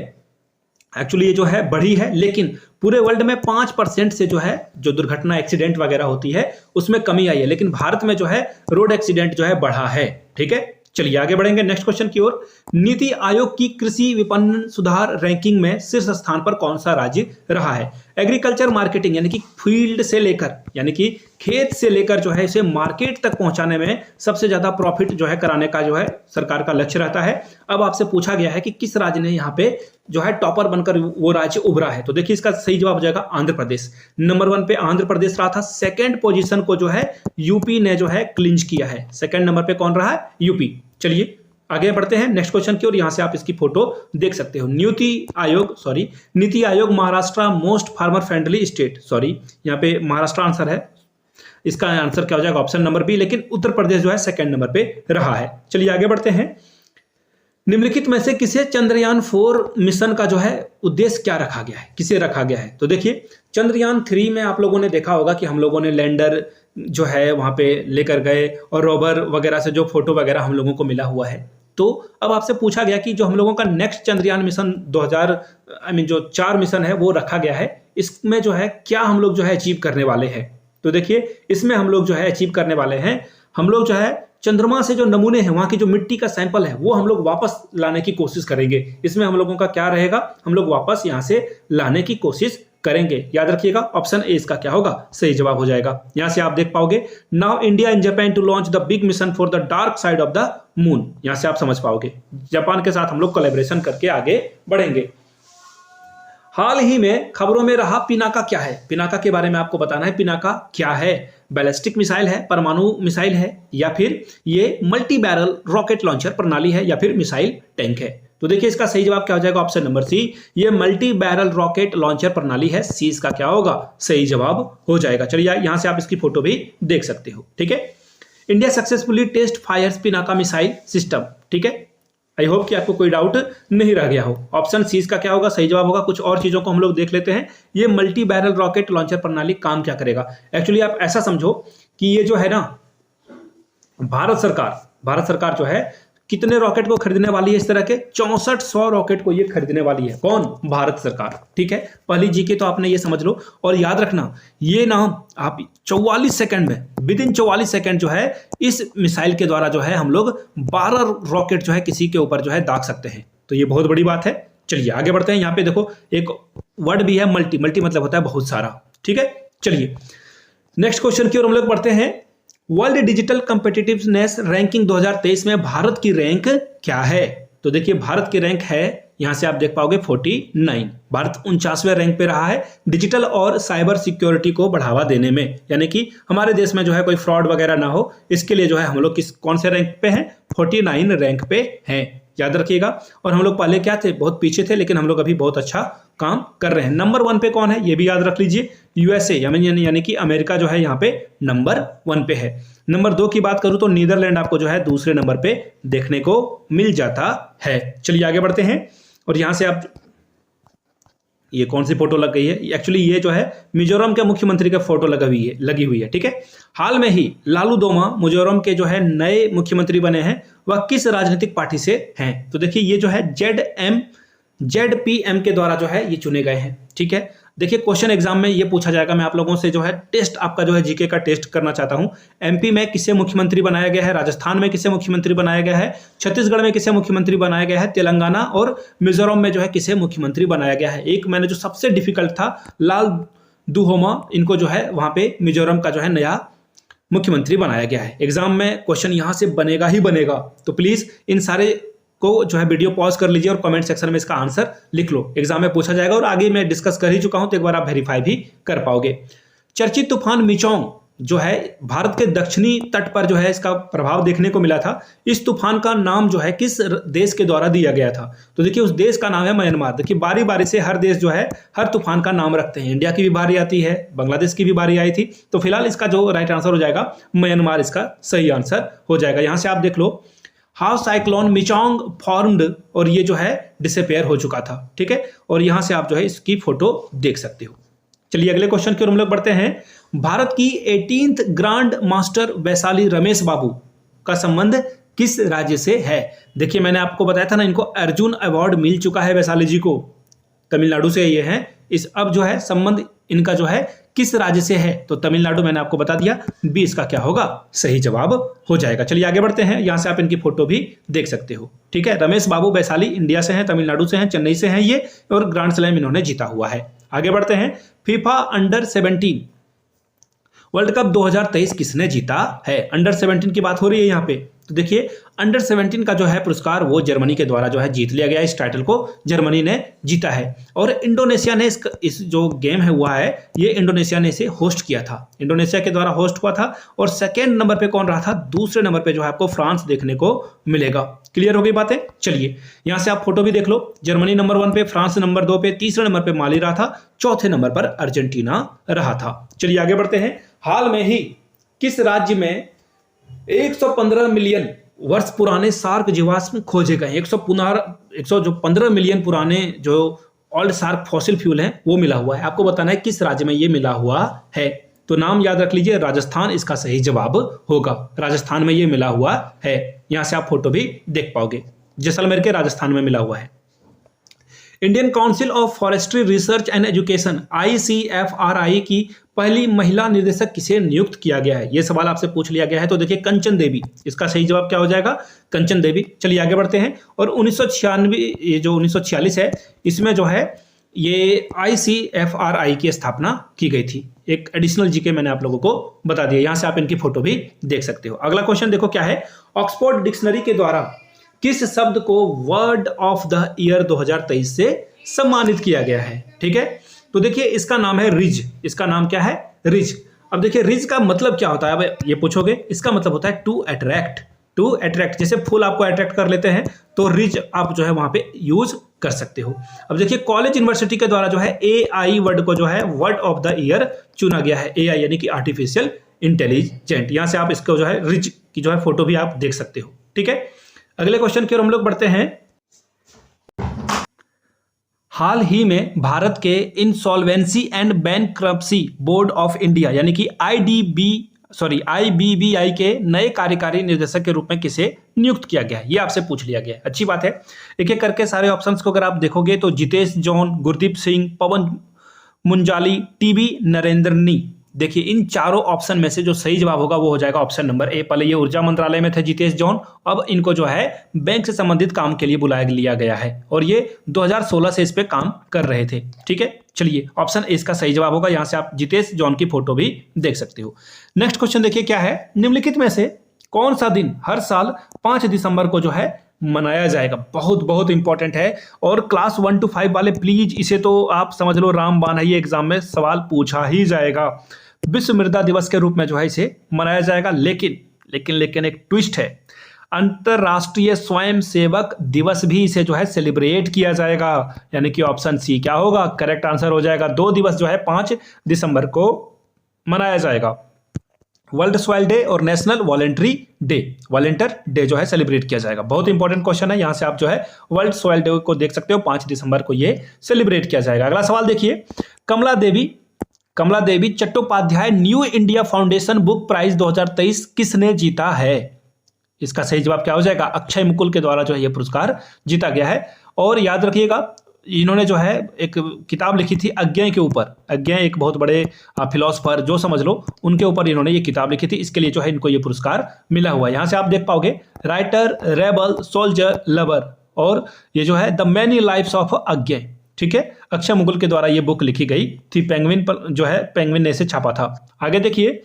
एक्चुअली ये जो है बढ़ी है, लेकिन पूरे वर्ल्ड में 5% से जो है जो दुर्घटना एक्सीडेंट वगैरह होती है उसमें कमी आई है, लेकिन भारत में जो है रोड एक्सीडेंट जो है बढ़ा है। ठीक है, चलिए आगे बढ़ेंगे नेक्स्ट क्वेश्चन की ओर। नीति आयोग की कृषि विपणन सुधार रैंकिंग में शीर्ष स्थान पर कौन सा राज्य रहा है? एग्रीकल्चर मार्केटिंग यानी कि फील्ड से लेकर यानी कि खेत से लेकर जो है इसे मार्केट तक पहुंचाने में सबसे ज्यादा प्रॉफिट जो है कराने का जो है सरकार का लक्ष्य रहता है। अब आपसे पूछा गया है कि किस राज्य ने यहाँ पे जो है टॉपर बनकर वो राज्य उभरा है, तो देखिए इसका सही जवाब हो जाएगा आंध्र प्रदेश। नंबर 1 पे आंध्र प्रदेश रहा था। सेकंड पोजीशन को जो है यूपी ने जो है क्लिंच किया है। सेकंड नंबर पे कौन रहा है? यूपी। चलिए आगे बढ़ते हैं नेक्स्ट क्वेश्चन की ओर। यहां से आप इसकी फोटो देख सकते हो। NITI Aayog Maharashtra most farmer friendly state, sorry यहाँ पे महाराष्ट्र आंसर है, इसका आंसर क्या हो जाएगा? ऑप्शन नंबर बी, लेकिन उत्तर प्रदेश जो है सेकंड नंबर पे रहा है। चलिए आगे बढ़ते हैं। निम्नलिखित में से किसे चंद्रयान 4 मिशन का जो है उद्देश्य क्या रखा गया है, किसे रखा गया है? तो देखिए चंद्रयान 3 में आप लोगों ने देखा होगा कि हम लोगों ने लैंडर जो है वहां पे लेकर गए और रोवर वगैरह से जो फोटो वगैरह हम लोगों को मिला हुआ है। तो अब आपसे पूछा गया कि जो हम लोगों का नेक्स्ट चंद्रयान मिशन 4 मिशन है वो रखा गया है, इसमें जो है क्या हम लोग जो है अचीव करने वाले हैं? तो देखिए इसमें हम लोग जो है अचीव करने वाले हैं, हम लोग जो है चंद्रमा से जो नमूने हैं, वहां की जो मिट्टी का सैंपल है वो हम लोग वापस लाने की कोशिश करेंगे। इसमें हम लोगों का क्या रहेगा? हम लोग वापस यहां से लाने की कोशिश करेंगे। याद रखिएगा ऑप्शन ए इसका क्या होगा? सही जवाब हो जाएगा। यहां से आप देख पाओगे now India and Japan to launch the big mission for the dark side of the moon. यहां से आप समझ पाओगे जापान के साथ हम लोग कोलैबोरेशन करके आगे बढ़ेंगे। हाल ही में खबरों में रहा पिनाका क्या है? पिनाका के बारे में आपको बताना है। पिनाका क्या है? बैलिस्टिक मिसाइल है, परमाणु मिसाइल है, या फिर ये मल्टी बैरल रॉकेट लॉन्चर प्रणाली है, या फिर मिसाइल टैंक है? तो देखिए इसका सही जवाब क्या हो जाएगा? ऑप्शन नंबर सी, ये मल्टी बैरल रॉकेट लॉन्चर प्रणाली है। सी इसका क्या होगा? सही जवाब हो जाएगा। चलिए यहां से आप इसकी फोटो भी देख सकते हो। ठीक है, India successfully test fires Pinaka missile system. ठीक है, आई होप कि आपको कोई डाउट नहीं रह गया हो। ऑप्शन सी का क्या होगा? सही जवाब होगा। कुछ और चीजों को हम लोग देख लेते हैं। ये मल्टी बैरल रॉकेट लॉन्चर प्रणाली काम क्या करेगा? एक्चुअली आप ऐसा समझो कि ये जो है ना भारत सरकार जो है कितने रॉकेट को खरीदने वाली है? इस तरह के 6400 रॉकेट को ये खरीदने वाली है। कौन? भारत सरकार। ठीक है, पहली जीके तो आपने ये समझ लो, और याद रखना ये ना आप 44 सेकंड में, विद इन 44 सेकंड जो है इस मिसाइल के द्वारा जो है हम लोग 12 रॉकेट जो है किसी के ऊपर जो है दाग सकते हैं। तो ये बहुत बड़ी बात है। चलिए आगे बढ़ते हैं। यहाँ पे देखो एक वर्ड भी है मल्टी, मल्टी मतलब होता है बहुत सारा। ठीक है, चलिए नेक्स्ट क्वेश्चन की ओर हम लोग बढ़ते हैं। वर्ल्ड डिजिटल कॉम्पिटिटिवनेस रैंकिंग 2023 में भारत की रैंक क्या है? तो देखिए भारत की रैंक है, यहां से आप देख पाओगे 49। भारत 49वें रैंक पे रहा है डिजिटल और साइबर सिक्योरिटी को बढ़ावा देने में, यानी कि हमारे देश में जो है कोई फ्रॉड वगैरह ना हो, इसके लिए जो है हम लोग कौन से रैंक पे हैं? 49 रैंक पे हैं। याद रखिएगा। और हम लोग पहले क्या थे? बहुत पीछे थे, लेकिन हम लोग अभी बहुत अच्छा काम कर रहे हैं। नंबर 1 पे कौन है? ये भी याद रख लीजिए, यूएसए यानी कि अमेरिका जो है यहाँ पे नंबर 1 पे है। नंबर 2 की बात करूं तो नीदरलैंड आपको जो है दूसरे नंबर पे देखने को मिल जाता है। चलिए आगे बढ़ते हैं। और यहां से आप ये कौन सी फोटो लग गई है? एक्चुअली ये जो है मिजोरम के मुख्यमंत्री का फोटो लगी हुई है। ठीक है, हाल में ही लालू दोमा मिजोरम के जो है नए मुख्यमंत्री बने हैं, वह किस राजनीतिक पार्टी से हैं? तो देखिए ये जो है ZPM के द्वारा जो है ये चुने गए हैं। ठीक है, देखिए क्वेश्चन एग्जाम में ये पूछा जाएगा। मैं आप लोगों से जो है टेस्ट आपका जो है जीके का टेस्ट करना चाहता हूं। एमपी में किसे मुख्यमंत्री बनाया गया है? राजस्थान में किसे मुख्यमंत्री बनाया गया है? छत्तीसगढ़ में किसे मुख्यमंत्री बनाया गया है? तेलंगाना और मिजोरम में जो है किसे मुख्यमंत्री बनाया गया है? एक मैंने जो सबसे डिफिकल्ट था लाल दुहोमा, इनको जो है वहां पे मिजोरम का जो है नया मुख्यमंत्री बनाया गया है। एग्जाम में क्वेश्चन यहां से बनेगा ही बनेगा, तो प्लीज इन सारे को जो है वीडियो पॉज कर लीजिए और कमेंट सेक्शन में इसका आंसर लिख लो। एग्जाम में पूछा जाएगा और आगे मैं डिस्कस कर ही चुका हूं, तो एक बार आप वेरीफाई भी कर पाओगे। चर्चित तूफान मिचोंग जो है भारत के दक्षिणी तट पर जो है इसका प्रभाव देखने को मिला था। इस तूफान का नाम जो है किस देश के द्वारा दिया गया था? तो देखिए उस देश का नाम है म्यांमार। देखिए बारी बारी से हर देश जो है हर तूफान का नाम रखते हैं। इंडिया की भी बारी आती है, बांग्लादेश की भी बारी आई थी, तो फिलहाल इसका जो राइट आंसर हो जाएगा म्यांमार, इसका सही आंसर हो जाएगा। यहां से आप देख लो हाउ साइक्लोन मिचोंग फॉर्म्ड, और ये जो है डिसअपेयर हो चुका था। ठीक है, और यहां से आप जो है इसकी फोटो देख सकते हो। चलिए अगले क्वेश्चन की ओर हम लोग बढ़ते हैं। भारत की 18th grand master Vaishali Ramesh Babu का संबंध किस राज्य से है? देखिए मैंने आपको बताया था ना, इनको अर्जुन अवार्ड मिल चुका है वैशाली जी को, तमिलनाडु से ये हैं। इस अब जो है संबंध इनका जो है किस राज्य से है? तो तमिलनाडु, मैंने आपको बता दिया। बी इसका क्या होगा? सही जवाब हो जाएगा। चलिए आगे बढ़ते हैं, यहां से आप इनकी फोटो भी देख सकते हो। ठीक है, रमेश बाबू वैशाली इंडिया से हैं, तमिलनाडु से हैं, चेन्नई से हैं ये, और ग्रांड स्लैम इन्होंने जीता हुआ है। आगे बढ़ते हैं, फीफा अंडर 17 वर्ल्ड कप 2023 किसने जीता है? अंडर 17 की बात हो रही है यहाँ पे। तो देखिए अंडर 17 का जो है पुरस्कार वो जर्मनी के द्वारा जो है जीत लिया गया। इस टाइटल को जर्मनी ने जीता है, और इंडोनेशिया ने इस जो गेम है हुआ है, ये इंडोनेशिया ने इसे होस्ट किया था, इंडोनेशिया के द्वारा होस्ट हुआ था। और सेकेंड नंबर पे कौन रहा था? दूसरे नंबर पे जो है आपको फ्रांस देखने को मिलेगा। क्लियर हो गई बातें? चलिए यहां से आप फोटो भी देख लो। जर्मनी नंबर 1 पे, फ्रांस नंबर 2 पे, तीसरे नंबर पे माली रहा था, चौथे नंबर पर अर्जेंटीना रहा था। चलिए आगे बढ़ते हैं। हाल में ही किस राज्य में 115 मिलियन वर्ष पुराने शार्क जीवाश्म खोजे गए? 115 मिलियन पुराने जो ओल्ड शार्क फॉसिल फ्यूल हैं वो मिला हुआ है। आपको बताना है किस राज्य में ये मिला हुआ है। तो नाम याद रख लीजिए, राजस्थान इसका सही जवाब होगा। राजस्थान में ये मिला हुआ है। यहां से आप फोटो भी देख पाओगे, जैसलमेर के राजस्थान में मिला हुआ है। Indian council of forestry research and education ICFRI की पहली महिला निदेशक किसे नियुक्त किया गया है? यह सवाल आपसे पूछ लिया गया है। तो देखिए कंचन देवी, इसका सही जवाब क्या हो जाएगा? कंचन देवी। चलिए आगे बढ़ते हैं। और 1996, ये जो 1946 है, इसमें जो है ये ICFRI की स्थापना की गई थी। एक एडिशनल जीके मैंने आप लोगों को बता दिया। यहां से आप इनकी फोटो भी देख सकते हो। अगला क्वेश्चन देखो क्या है। ऑक्सफोर्ड डिक्शनरी के द्वारा किस शब्द को वर्ड ऑफ द ईयर 2023 से सम्मानित किया गया है? ठीक है, तो देखिए इसका नाम है रिज। इसका नाम क्या है? रिज। अब देखिए रिज का मतलब क्या होता है? अब ये पूछोगे, इसका मतलब होता है टू अट्रैक्ट। टू अट्रैक्ट, जैसे फूल आपको अट्रैक्ट कर लेते हैं, तो रिज आप जो है वहां पे यूज कर सकते हो। अब देखिए कॉलेज यूनिवर्सिटी के द्वारा जो है AI वर्ड को जो है वर्ड ऑफ द ईयर चुना गया है। AI यानी कि आर्टिफिशियल इंटेलिजेंट। यहां से आप इसको जो है रिज की जो है फोटो भी आप देख सकते हो। ठीक है, अगले क्वेश्चन की ओर हम लोग बढ़ते हैं। हाल ही में भारत के insolvency and bankruptcy board of India यानी कि IBBI के नए कार्यकारी निर्देशक के रूप में किसे नियुक्त किया गया है? ये आपसे पूछ लिया गया है। अच्छी बात है। एक एक करके सारे ऑप्शंस को अगर आप देखोगे तो जितेश जॉन, गुरदीप सिंह, पवन मुंजाली, TB नरेंद्रनी। देखिए इन चारों ऑप्शन में से जो सही जवाब होगा वो हो जाएगा ऑप्शन नंबर A। पहले ये ऊर्जा मंत्रालय में थे जितेश जॉन, अब इनको जो है बैंक से संबंधित काम के लिए बुलाया लिया गया है, और ये 2016 से इस पे काम कर रहे थे। ठीक है, चलिए ऑप्शन A इसका सही जवाब होगा। यहां से आप जितेश जॉन की फोटो भी देख सकते हो। नेक्स्ट क्वेश्चन देखिए क्या है। निम्नलिखित में से कौन सा दिन हर साल 5 दिसंबर को जो है मनाया जाएगा? बहुत बहुत इंपॉर्टेंट है, और क्लास 1 to 5 वाले प्लीज इसे तो आप समझ लो रामबाण है, ये एग्जाम में सवाल पूछा ही जाएगा। विश्व मृदा दिवस के रूप में जो है इसे मनाया जाएगा, लेकिन एक ट्विस्ट है। अंतरराष्ट्रीय स्वयं सेवक दिवस भी इसे जो है सेलिब्रेट किया जाएगा, यानी कि ऑप्शन C क्या होगा? करेक्ट आंसर हो जाएगा। 2 दिवस जो है 5 दिसंबर को मनाया जाएगा। वर्ल्ड सॉइल डे और नेशनल वॉलंटियर डे जो है सेलिब्रेट किया जाएगा। बहुत इंपॉर्टेंट क्वेश्चन है। यहां से आप जो है वर्ल्ड सॉइल डे को देख सकते हो, 5 दिसंबर को ये सेलिब्रेट किया जाएगा। अगला सवाल देखिए। Kamala Devi Chattopadhyay new India foundation book prize 2023 किसने जीता है? इसका सही जवाब क्या हो जाएगा? अक्षय मुकुल के द्वारा जो है यह पुरस्कार जीता गया है। और याद रखिएगा इन्होंने जो है एक किताब लिखी थी अज्ञेय के ऊपर। अज्ञेय एक बहुत बड़े फिलोसफर जो समझ लो, उनके ऊपर इन्होंने ये किताब लिखी थी, इसके लिए जो है इनको ये पुरस्कार मिला हुआ है। यहां से आप देख पाओगे राइटर, रेबल, सोल्जर, लवर, और ये जो है द मैनी लाइफ्स ऑफ अज्ञेय। ठीक है, अक्षय मुकुल के द्वारा ये बुक लिखी गई थी। पेंगुइन पर जो है पेंगुइन ने इसे छापा था। आगे देखिए,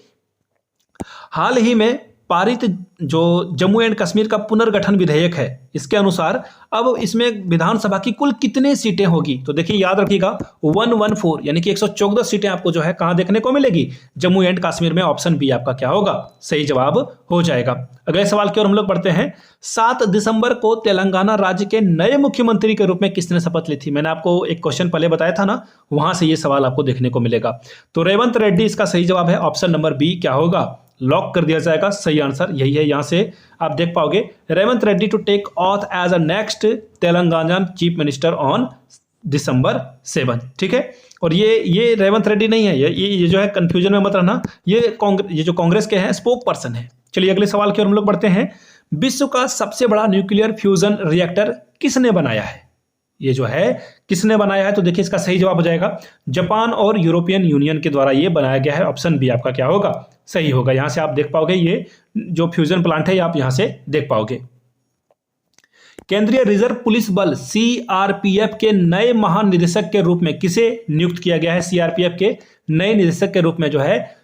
हाल ही में पारित जो जम्मू एंड कश्मीर का पुनर्गठन विधेयक है, इसके अनुसार अब इसमें विधानसभा की कुल कितने सीटें होगी? तो देखिए याद रखिएगा 114 यानी कि 114 सीटें आपको जो है कहां देखने को मिलेगी? जम्मू एंड कश्मीर में। ऑप्शन बी आपका क्या होगा? सही जवाब हो जाएगा। अगले सवाल की ओर हम लोग बढ़ते हैं। 7 दिसंबर को तेलंगाना राज्य के नए मुख्यमंत्री के रूप में किसने शपथ ली थी? मैंने आपको एक क्वेश्चन पहले बताया था ना, वहां से ये सवाल आपको देखने को मिलेगा। तो रेवंत रेड्डी इसका सही जवाब है। ऑप्शन नंबर बी क्या होगा? लॉक कर दिया जाएगा, सही आंसर यही है। यहां से आप देख पाओगे Revanth Reddy to take oath as a next Telangana chief minister on December 7, ठीक है। और ये रेवंत रेड्डी नहीं है, ये जो है कंफ्यूजन में मत रहना, ये जो कांग्रेस के हैं स्पोक पर्सन है। चलिए अगले सवाल की ओर हम लोग बढ़ते हैं। विश्व का सबसे बड़ा न्यूक्लियर फ्यूजन रिएक्टर किसने बनाया है? ये जो है किसने बनाया है, तो देखिए इसका सही जवाब हो जाएगा जापान और यूरोपियन यूनियन के द्वारा ये बनाया गया है। ऑप्शन बी आपका क्या होगा, सही होगा। यहां से आप देख पाओगे ये जो फ्यूजन प्लांट है, आप यहां से देख पाओगे। केंद्रीय रिजर्व पुलिस बल सीआरपीएफ के नए महानिदेशक के रूप में किसे नियुक्त किया गया है? सीआरपीएफ के नए निदेशक के रूप में जो है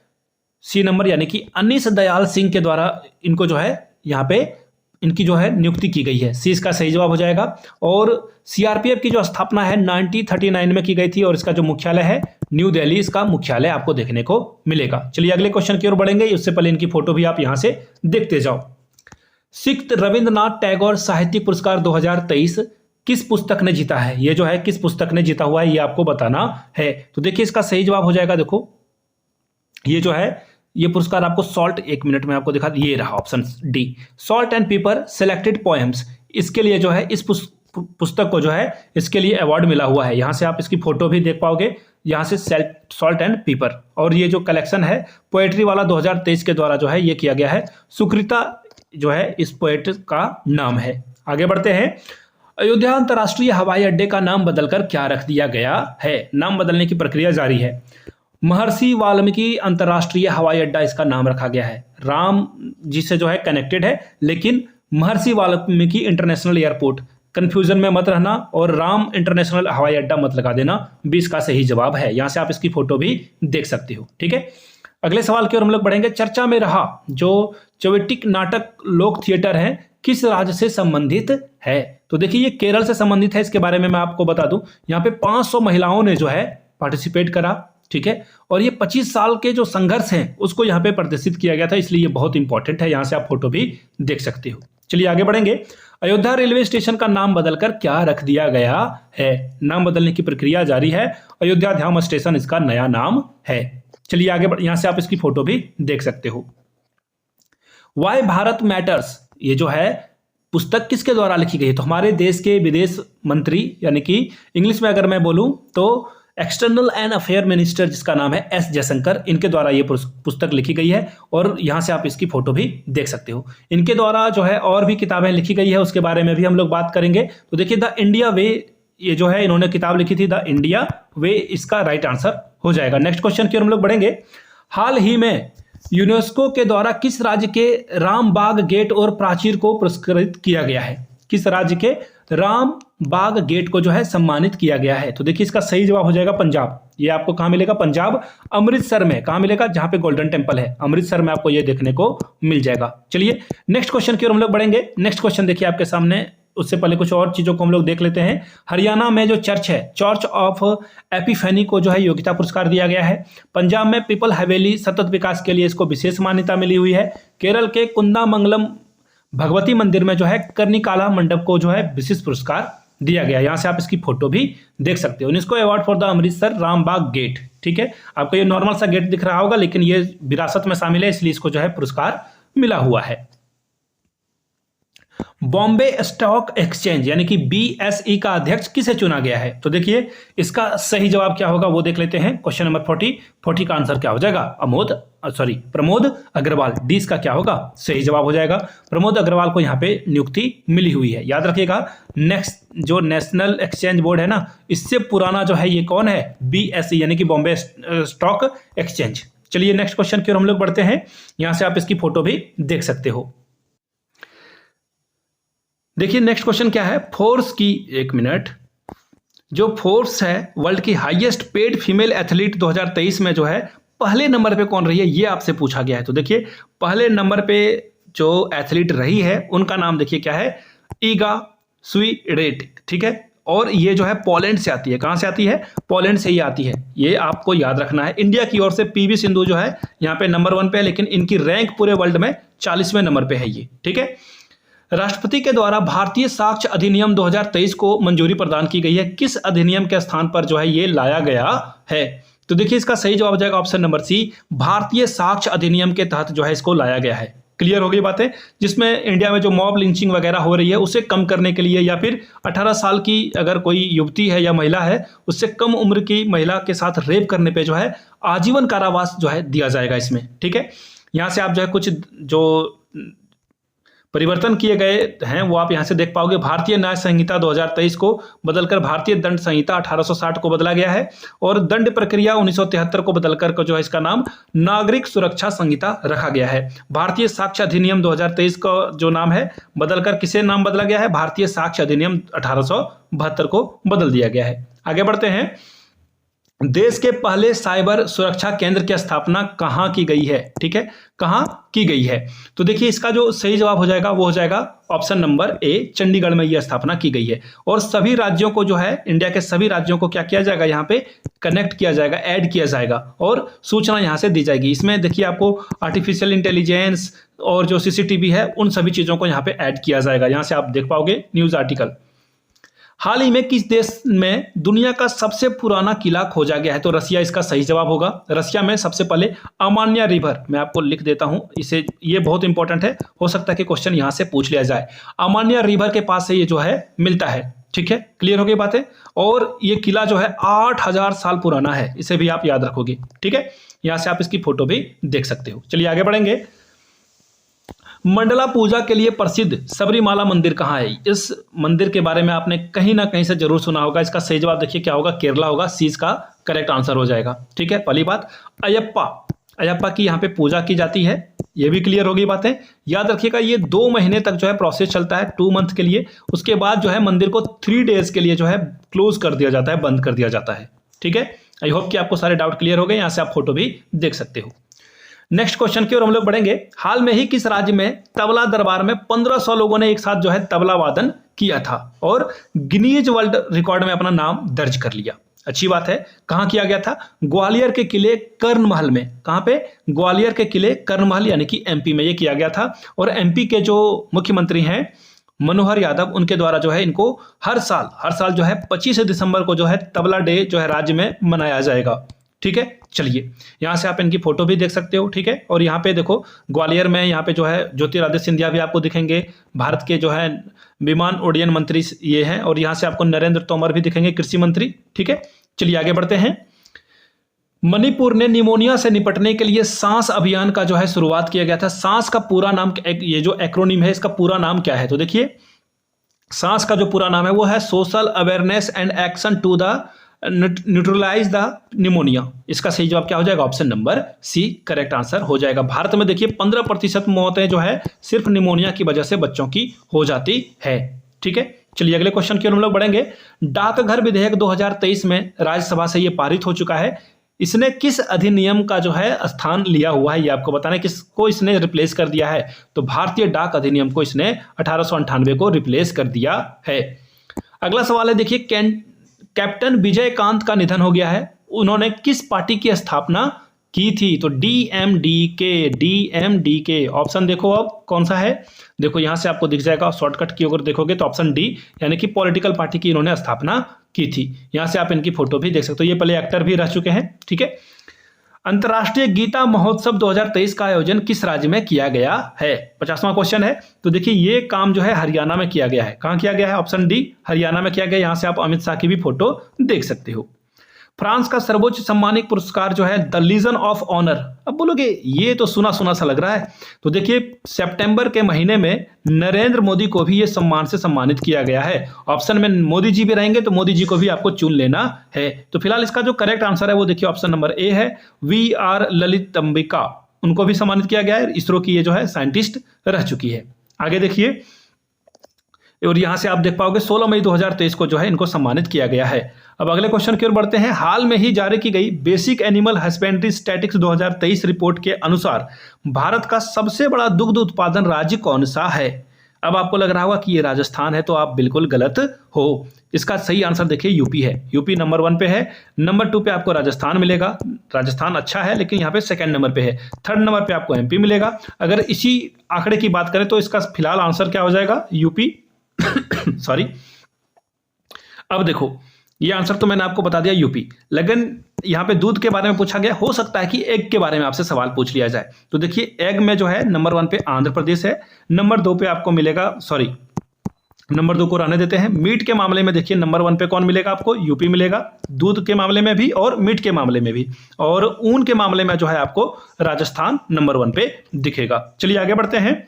सी नंबर यानी कि अनीस दयाल सिंह के द्वारा इनको जो है यहाँ पे इनकी जो है नियुक्ति की गई है। सी इसका सही जवाब हो जाएगा। और सीआरपीएफ की जो स्थापना है 1939 में की गई थी और इसका जो मुख्यालय है न्यू दिल्ली, इसका मुख्यालय आपको देखने को मिलेगा। चलिए अगले क्वेश्चन की ओर बढ़ेंगे, उससे पहले इनकी फोटो भी आप यहां से देखते जाओ। सिक्त रविंद्रनाथ टैगोर साहित्य पुरस्कार 2023 किस पुस्तक ने जीता है? ये जो है किस पुस्तक ने जीता हुआ है, ये आपको बताना है। तो देखिए इसका सही जवाब हो जाएगा, देखो ये जो है ये पुरस्कार आपको सॉल्ट, एक मिनट में आपको दिखा, ये रहा option D, salt and paper selected poems. इसके लिए जो है इस पुस्तक को जो है इसके लिए अवार्ड मिला हुआ है। यहां से आप इसकी फोटो भी देख पाओगे, यहां से सॉल्ट एंड पेपर। और ये जो कलेक्शन है पोएट्री वाला 2023 के द्वारा जो है ये किया गया है। सुकृता जो है इस पोएट का नाम है। आगे बढ़ते हैं। अयोध्या अंतर्राष्ट्रीय हवाई अड्डे का नाम बदलकर क्या रख दिया गया है? नाम बदलने की प्रक्रिया जारी है। महर्षि वाल्मीकि अंतर्राष्ट्रीय हवाई अड्डा इसका नाम रखा गया है। राम जी से जो है कनेक्टेड है, लेकिन महर्षि वाल्मीकि इंटरनेशनल एयरपोर्ट, कंफ्यूजन में मत रहना और राम इंटरनेशनल हवाई अड्डा मत लगा देना। 20 का सही जवाब है। यहां से आप इसकी फोटो भी देख सकते हो, ठीक है। अगले सवाल की ओर हम लोग बढ़ेंगे। चर्चा में रहा जो चौवेटिक नाटक लोक थिएटर है किस राज्य से संबंधित है? तो देखिए ये केरल से संबंधित है। इसके बारे में मैं आपको बता दूं, यहाँ पे 500 महिलाओं ने जो है पार्टिसिपेट करा, ठीक है। और ये 25 साल के जो संघर्ष हैं उसको यहाँ पे प्रदर्शित किया गया था, इसलिए ये बहुत इंपॉर्टेंट है। यहाँ से आप फोटो भी देख सकते हो। चलिए आगे बढ़ेंगे। अयोध्या रेलवे स्टेशन का नाम बदलकर क्या रख दिया गया है? नाम बदलने की प्रक्रिया जारी है। अयोध्या धाम स्टेशन इसका नया नाम है। चलिए आगे यहां से आप इसकी फोटो भी देख सकते हो। वाई भारत मैटर्स, ये जो है पुस्तक किसके द्वारा लिखी गई है? तो हमारे देश के विदेश मंत्री यानी कि इंग्लिश में अगर मैं बोलूं तो एक्सटर्नल एंड अफेयर मिनिस्टर जिसका नाम है एस जयशंकर, इनके द्वारा ये पुस्तक लिखी गई है। और यहां से आप इसकी फोटो भी देख सकते हो। इनके द्वारा जो है और भी किताबें लिखी गई है, उसके बारे में भी हम लोग बात करेंगे। तो देखिए द इंडिया वे, ये जो है इन्होंने किताब लिखी थी द इंडिया वे, इसका राइट आंसर हो जाएगा। नेक्स्ट क्वेश्चन की ओर हम लोग बढ़ेंगे। हाल ही में यूनेस्को के द्वारा किस राज्य के रामबाग गेट और प्राचीर को पुरस्कृत किया गया है? किस राज्य के रामबाग गेट को जो है सम्मानित किया गया है? तो देखिए इसका सही जवाब हो जाएगा पंजाब। ये आपको कहां मिलेगा? पंजाब, अमृतसर में। कहां मिलेगा? जहां पे गोल्डन टेम्पल है, अमृतसर में आपको ये देखने को मिल जाएगा। चलिए नेक्स्ट क्वेश्चन की ओर हम लोग बढ़ेंगे। नेक्स्ट क्वेश्चन देखिए आपके सामने, उससे पहले कुछ और चीजों को हम लोग देख लेते हैं। हरियाणा में जो चर्च है, चर्च ऑफ एपिफेनी को जो है योग्यता पुरस्कार दिया गया है। पंजाब में पीपल हवेली सतत विकास के लिए इसको विशेष मान्यता मिली हुई है। केरल के कुंदामंगलम भगवती मंदिर में जो है कर्णिकाला मंडप को जो है विशेष पुरस्कार दिया गया। यहां से आप इसकी फोटो भी देख सकते हो। इसको award for the Amritsar Rambagh gate, ठीक है। आपको ये नॉर्मल सा गेट दिख रहा होगा, लेकिन ये विरासत में शामिल है, इसलिए इसको जो है पुरस्कार मिला हुआ है। बॉम्बे स्टॉक एक्सचेंज यानी कि बीएसई का अध्यक्ष किसे चुना गया है? तो देखिए इसका सही जवाब क्या होगा वो देख लेते हैं। क्वेश्चन नंबर 40 का आंसर क्या हो जाएगा? प्रमोद अग्रवाल। डी इसका क्या होगा? सही जवाब हो जाएगा। प्रमोद अग्रवाल को यहाँ पे नियुक्ति मिली हुई है। याद रखिएगा, नेक्स्ट जो नेशनल एक्सचेंज बोर्ड है ना, इससे पुराना जो है ये कौन है? बीएसई यानी कि बॉम्बे स्टॉक एक्सचेंज। चलिए नेक्स्ट क्वेश्चन की ओर हम लोग बढ़ते हैं। यहां से आप इसकी फोटो भी देख सकते हो। देखिए नेक्स्ट क्वेश्चन क्या है? फोर्स की, एक मिनट, जो फोर्स है वर्ल्ड की हाईएस्ट पेड फीमेल एथलीट 2023 में जो है पहले नंबर पे कौन रही है, ये आपसे पूछा गया है। तो देखिए पहले नंबर पे जो एथलीट रही है उनका नाम देखिए क्या है? ईगा स्वीडेटिक, ठीक है। और ये जो है पोलैंड से आती है। कहां से आती है? पोलैंड से ही आती है। ये आपको याद रखना है। इंडिया की ओर से पीवी सिंधु जो है यहाँ पे नंबर 1 पे है, लेकिन इनकी रैंक पूरे वर्ल्ड में 40वें नंबर पे है ये, ठीक है। राष्ट्रपति के द्वारा भारतीय साक्ष्य अधिनियम 2023 को मंजूरी प्रदान की गई है। किस अधिनियम के स्थान पर जो है ये लाया गया है? तो देखिए इसका सही जवाब हो जाएगा ऑप्शन नंबर सी, भारतीय साक्ष्य अधिनियम के तहत जो है इसको लाया गया है। क्लियर हो गई बातें, जिसमें इंडिया में जो मॉब लिंचिंग वगैरह हो रही है उसे कम करने के लिए, या फिर 18 साल की अगर कोई युवती है या महिला है उससे कम उम्र की महिला के साथ रेप करने पे जो है आजीवन कारावास जो है दिया जाएगा इसमें। ठीक है, यहाँ से आप जो है कुछ जो परिवर्तन किए गए हैं वो आप यहाँ से देख पाओगे। भारतीय न्याय संहिता 2023 को बदलकर भारतीय दंड संहिता 1860 को बदला गया है, और दंड प्रक्रिया 1973 को बदलकर जो है इसका नाम नागरिक सुरक्षा संहिता रखा गया है। भारतीय साक्ष्य अधिनियम 2023 का जो नाम है बदलकर किसे नाम बदला गया है, भारतीय साक्ष्य अधिनियम 1872 को बदल दिया गया है। आगे बढ़ते हैं, देश के पहले साइबर सुरक्षा केंद्र की स्थापना कहाँ की गई है। ठीक है, कहाँ की गई है, तो देखिए इसका जो सही जवाब हो जाएगा वो हो जाएगा ऑप्शन नंबर ए, चंडीगढ़ में यह स्थापना की गई है। और सभी राज्यों को जो है, इंडिया के सभी राज्यों को क्या किया जाएगा, यहाँ पे कनेक्ट किया जाएगा, ऐड किया जाएगा और सूचना यहाँ से दी जाएगी। इसमें देखिए आपको आर्टिफिशियल इंटेलिजेंस और जो सीसीटीवी है उन सभी चीजों को यहाँ पे ऐड किया जाएगा। यहाँ से आप देख पाओगे न्यूज आर्टिकल। हाल ही में किस देश में दुनिया का सबसे पुराना किला खोजा गया है, तो रसिया इसका सही जवाब होगा। रसिया में सबसे पहले अमान्या रिवर, मैं आपको लिख देता हूं इसे, ये बहुत इंपॉर्टेंट है, हो सकता है कि क्वेश्चन यहां से पूछ लिया जाए। अमान्या रिवर के पास से ये जो है मिलता है। ठीक है, क्लियर हो गई बातें। और ये किला जो है 8000 साल पुराना है, इसे भी आप याद रखोगे। ठीक है, यहां से आप इसकी फोटो भी देख सकते हो। चलिए आगे बढ़ेंगे। मंडला पूजा के लिए प्रसिद्ध सबरीमाला मंदिर कहाँ है, इस मंदिर के बारे में आपने कहीं ना कहीं से जरूर सुना होगा। इसका सही जवाब देखिए क्या होगा, केरला होगा, सी इसका करेक्ट आंसर हो जाएगा। ठीक है, पहली बात अयप्पा की यहाँ पे पूजा की जाती है, ये भी क्लियर होगी बातें। याद रखिएगा ये 2 महीने तक जो है प्रोसेस चलता है, 2 मंथ के लिए। उसके बाद जो है मंदिर को 3 डेज के लिए जो है क्लोज कर दिया जाता है, बंद कर दिया जाता है। ठीक है, आई होप कि आपको सारे डाउट क्लियर हो गए। यहाँ से आप फोटो भी देख सकते हो। नेक्स्ट क्वेश्चन की ओर हम लोग बढ़ेंगे। हाल में ही किस राज्य में तबला दरबार में 1500 लोगों ने एक साथ जो है तबला वादन किया था और गिनीज वर्ल्ड रिकॉर्ड में अपना नाम दर्ज कर लिया। अच्छी बात है। कहां किया गया था, ग्वालियर के किले कर्ण महल में। कहां पे, ग्वालियर के किले कर्ण महल यानी कि एमपी में ये किया गया था। और एमपी के जो मुख्यमंत्री हैं मनोहर यादव, उनके द्वारा जो है इनको हर साल जो है 25 दिसंबर को जो है तबला डे जो है राज्य में मनाया जाएगा। ठीक है, चलिए यहाँ से आप इनकी फोटो भी देख सकते हो। ठीक है, और यहाँ पे देखो ग्वालियर में यहाँ पे जो है ज्योतिरादित्य सिंधिया भी आपको दिखेंगे, भारत के जो है विमान उड्डयन मंत्री ये हैं। और यहाँ से आपको नरेंद्र तोमर भी दिखेंगे, कृषि मंत्री। ठीक है, चलिए आगे बढ़ते हैं। मणिपुर ने निमोनिया से निपटने के लिए सांस अभियान का जो है शुरुआत किया गया था। सांस का पूरा नाम, ये जो एक्रोनिम है इसका पूरा नाम क्या है, तो देखिए सांस का जो पूरा नाम है वो है social awareness and action to the neutralize the pneumonia. इसका सही जवाब क्या हो जाएगा, option number C correct answer हो जाएगा। भारत में देखिए 15% मौतें जो है सिर्फ निमोनिया की वजह से बच्चों की हो जाती है। ठीक है, चलिए अगले क्वेश्चन की ओर हम लोग बढ़ेंगे। डाकघर विधेयक 2023 में राज्यसभा से यह पारित हो चुका है। इसने किस अधिनियम का जो है स्थान लिया हुआ है, ये आपको बताना है। किसको इसने रिप्लेस कर दिया है, तो भारतीय डाक अधिनियम को इसने 1898 को रिप्लेस कर दिया है। अगला सवाल है, देखिए कैप्टन विजयकांत का निधन हो गया है। उन्होंने किस पार्टी की स्थापना की थी, तो डीएमडीके। ऑप्शन देखो अब कौन सा है, देखो यहां से आपको दिख जाएगा। शॉर्टकट की अगर देखोगे तो ऑप्शन डी, यानी कि पॉलिटिकल पार्टी की इन्होंने स्थापना की थी। यहां से आप इनकी फोटो भी देख सकते हो, ये पहले एक्टर भी रह चुके हैं। ठीक है, अंतर्राष्ट्रीय गीता महोत्सव 2023 का आयोजन किस राज्य में किया गया है, 50वां क्वेश्चन है। तो देखिए ये काम जो है हरियाणा में किया गया है। कहां किया गया है, ऑप्शन डी हरियाणा में किया गया। यहां से आप अमित शाह की भी फोटो देख सकते हो। फ्रांस का सर्वोच्च सम्मानित पुरस्कार जो है द लीजन ऑफ ऑनर। अब बोलोगे ये तो सुना सुना सा लग रहा है, तो देखिए सितंबर के महीने में नरेंद्र मोदी को भी ये सम्मान से सम्मानित किया गया है। ऑप्शन में मोदी जी भी रहेंगे तो मोदी जी को भी आपको चुन लेना है। तो फिलहाल इसका जो करेक्ट आंसर है वो देखिए ऑप्शन नंबर ए है, वी.आर. ललितंबिका, उनको भी सम्मानित किया गया है। इसरो की ये जो है साइंटिस्ट रह चुकी है। आगे देखिए, और यहां से आप देख पाओगे 16 मई 2023 को जो है इनको सम्मानित किया गया है। अब अगले क्वेश्चन की ओर बढ़ते हैं। हाल में ही जारी की गई basic animal husbandry statistics 2023 report के अनुसार भारत का सबसे बड़ा दुग्ध उत्पादन राज्य कौन सा है। अब आपको लग रहा होगा कि ये राजस्थान है, तो आप बिल्कुल गलत हो। इसका सही आंसर देखिए यूपी है। यूपी नंबर 1 पे है, नंबर 2 पे आपको राजस्थान मिलेगा। राजस्थान अच्छा है लेकिन यहाँ पे सेकंड नंबर पे है। थर्ड नंबर पे आपको एमपी मिलेगा। अगर इसी आंकड़े की बात करें तो इसका फिलहाल आंसर क्या हो जाएगा, यूपी। सॉरी, अब देखो ये आंसर तो मैंने आपको बता दिया यूपी, लेकिन यहाँ पे दूध के बारे में पूछा गया, हो सकता है कि एग के बारे में आपसे सवाल पूछ लिया जाए। तो देखिए एग में जो है नंबर 1 पे आंध्र प्रदेश है, नंबर 2 पे आपको मिलेगा, सॉरी नंबर 2 को रहने देते हैं। मीट के मामले में देखिए नंबर 1 पे कौन मिलेगा आपको, यूपी मिलेगा, दूध के मामले में भी और मीट के मामले में भी, और ऊन के मामले में जो है आपको राजस्थान नंबर 1 पे दिखेगा। चलिए आगे बढ़ते हैं।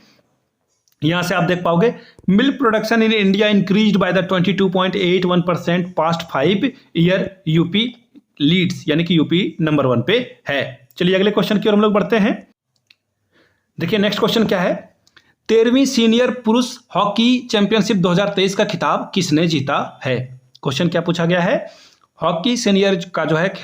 यहां से आप देख पाओगे milk production in India increased by the 22.81% past 5 year, UP leads, यानी कि यूपी नंबर 1 पे है। चलिए अगले क्वेश्चन की ओर हम लोग बढ़ते हैं। देखिए नेक्स्ट क्वेश्चन क्या है, 13वीं सीनियर पुरुष हॉकी चैंपियनशिप 2023 का खिताब किसने जीता है। क्वेश्चन क्या पूछा गया है, हॉकी सीनियर का जो है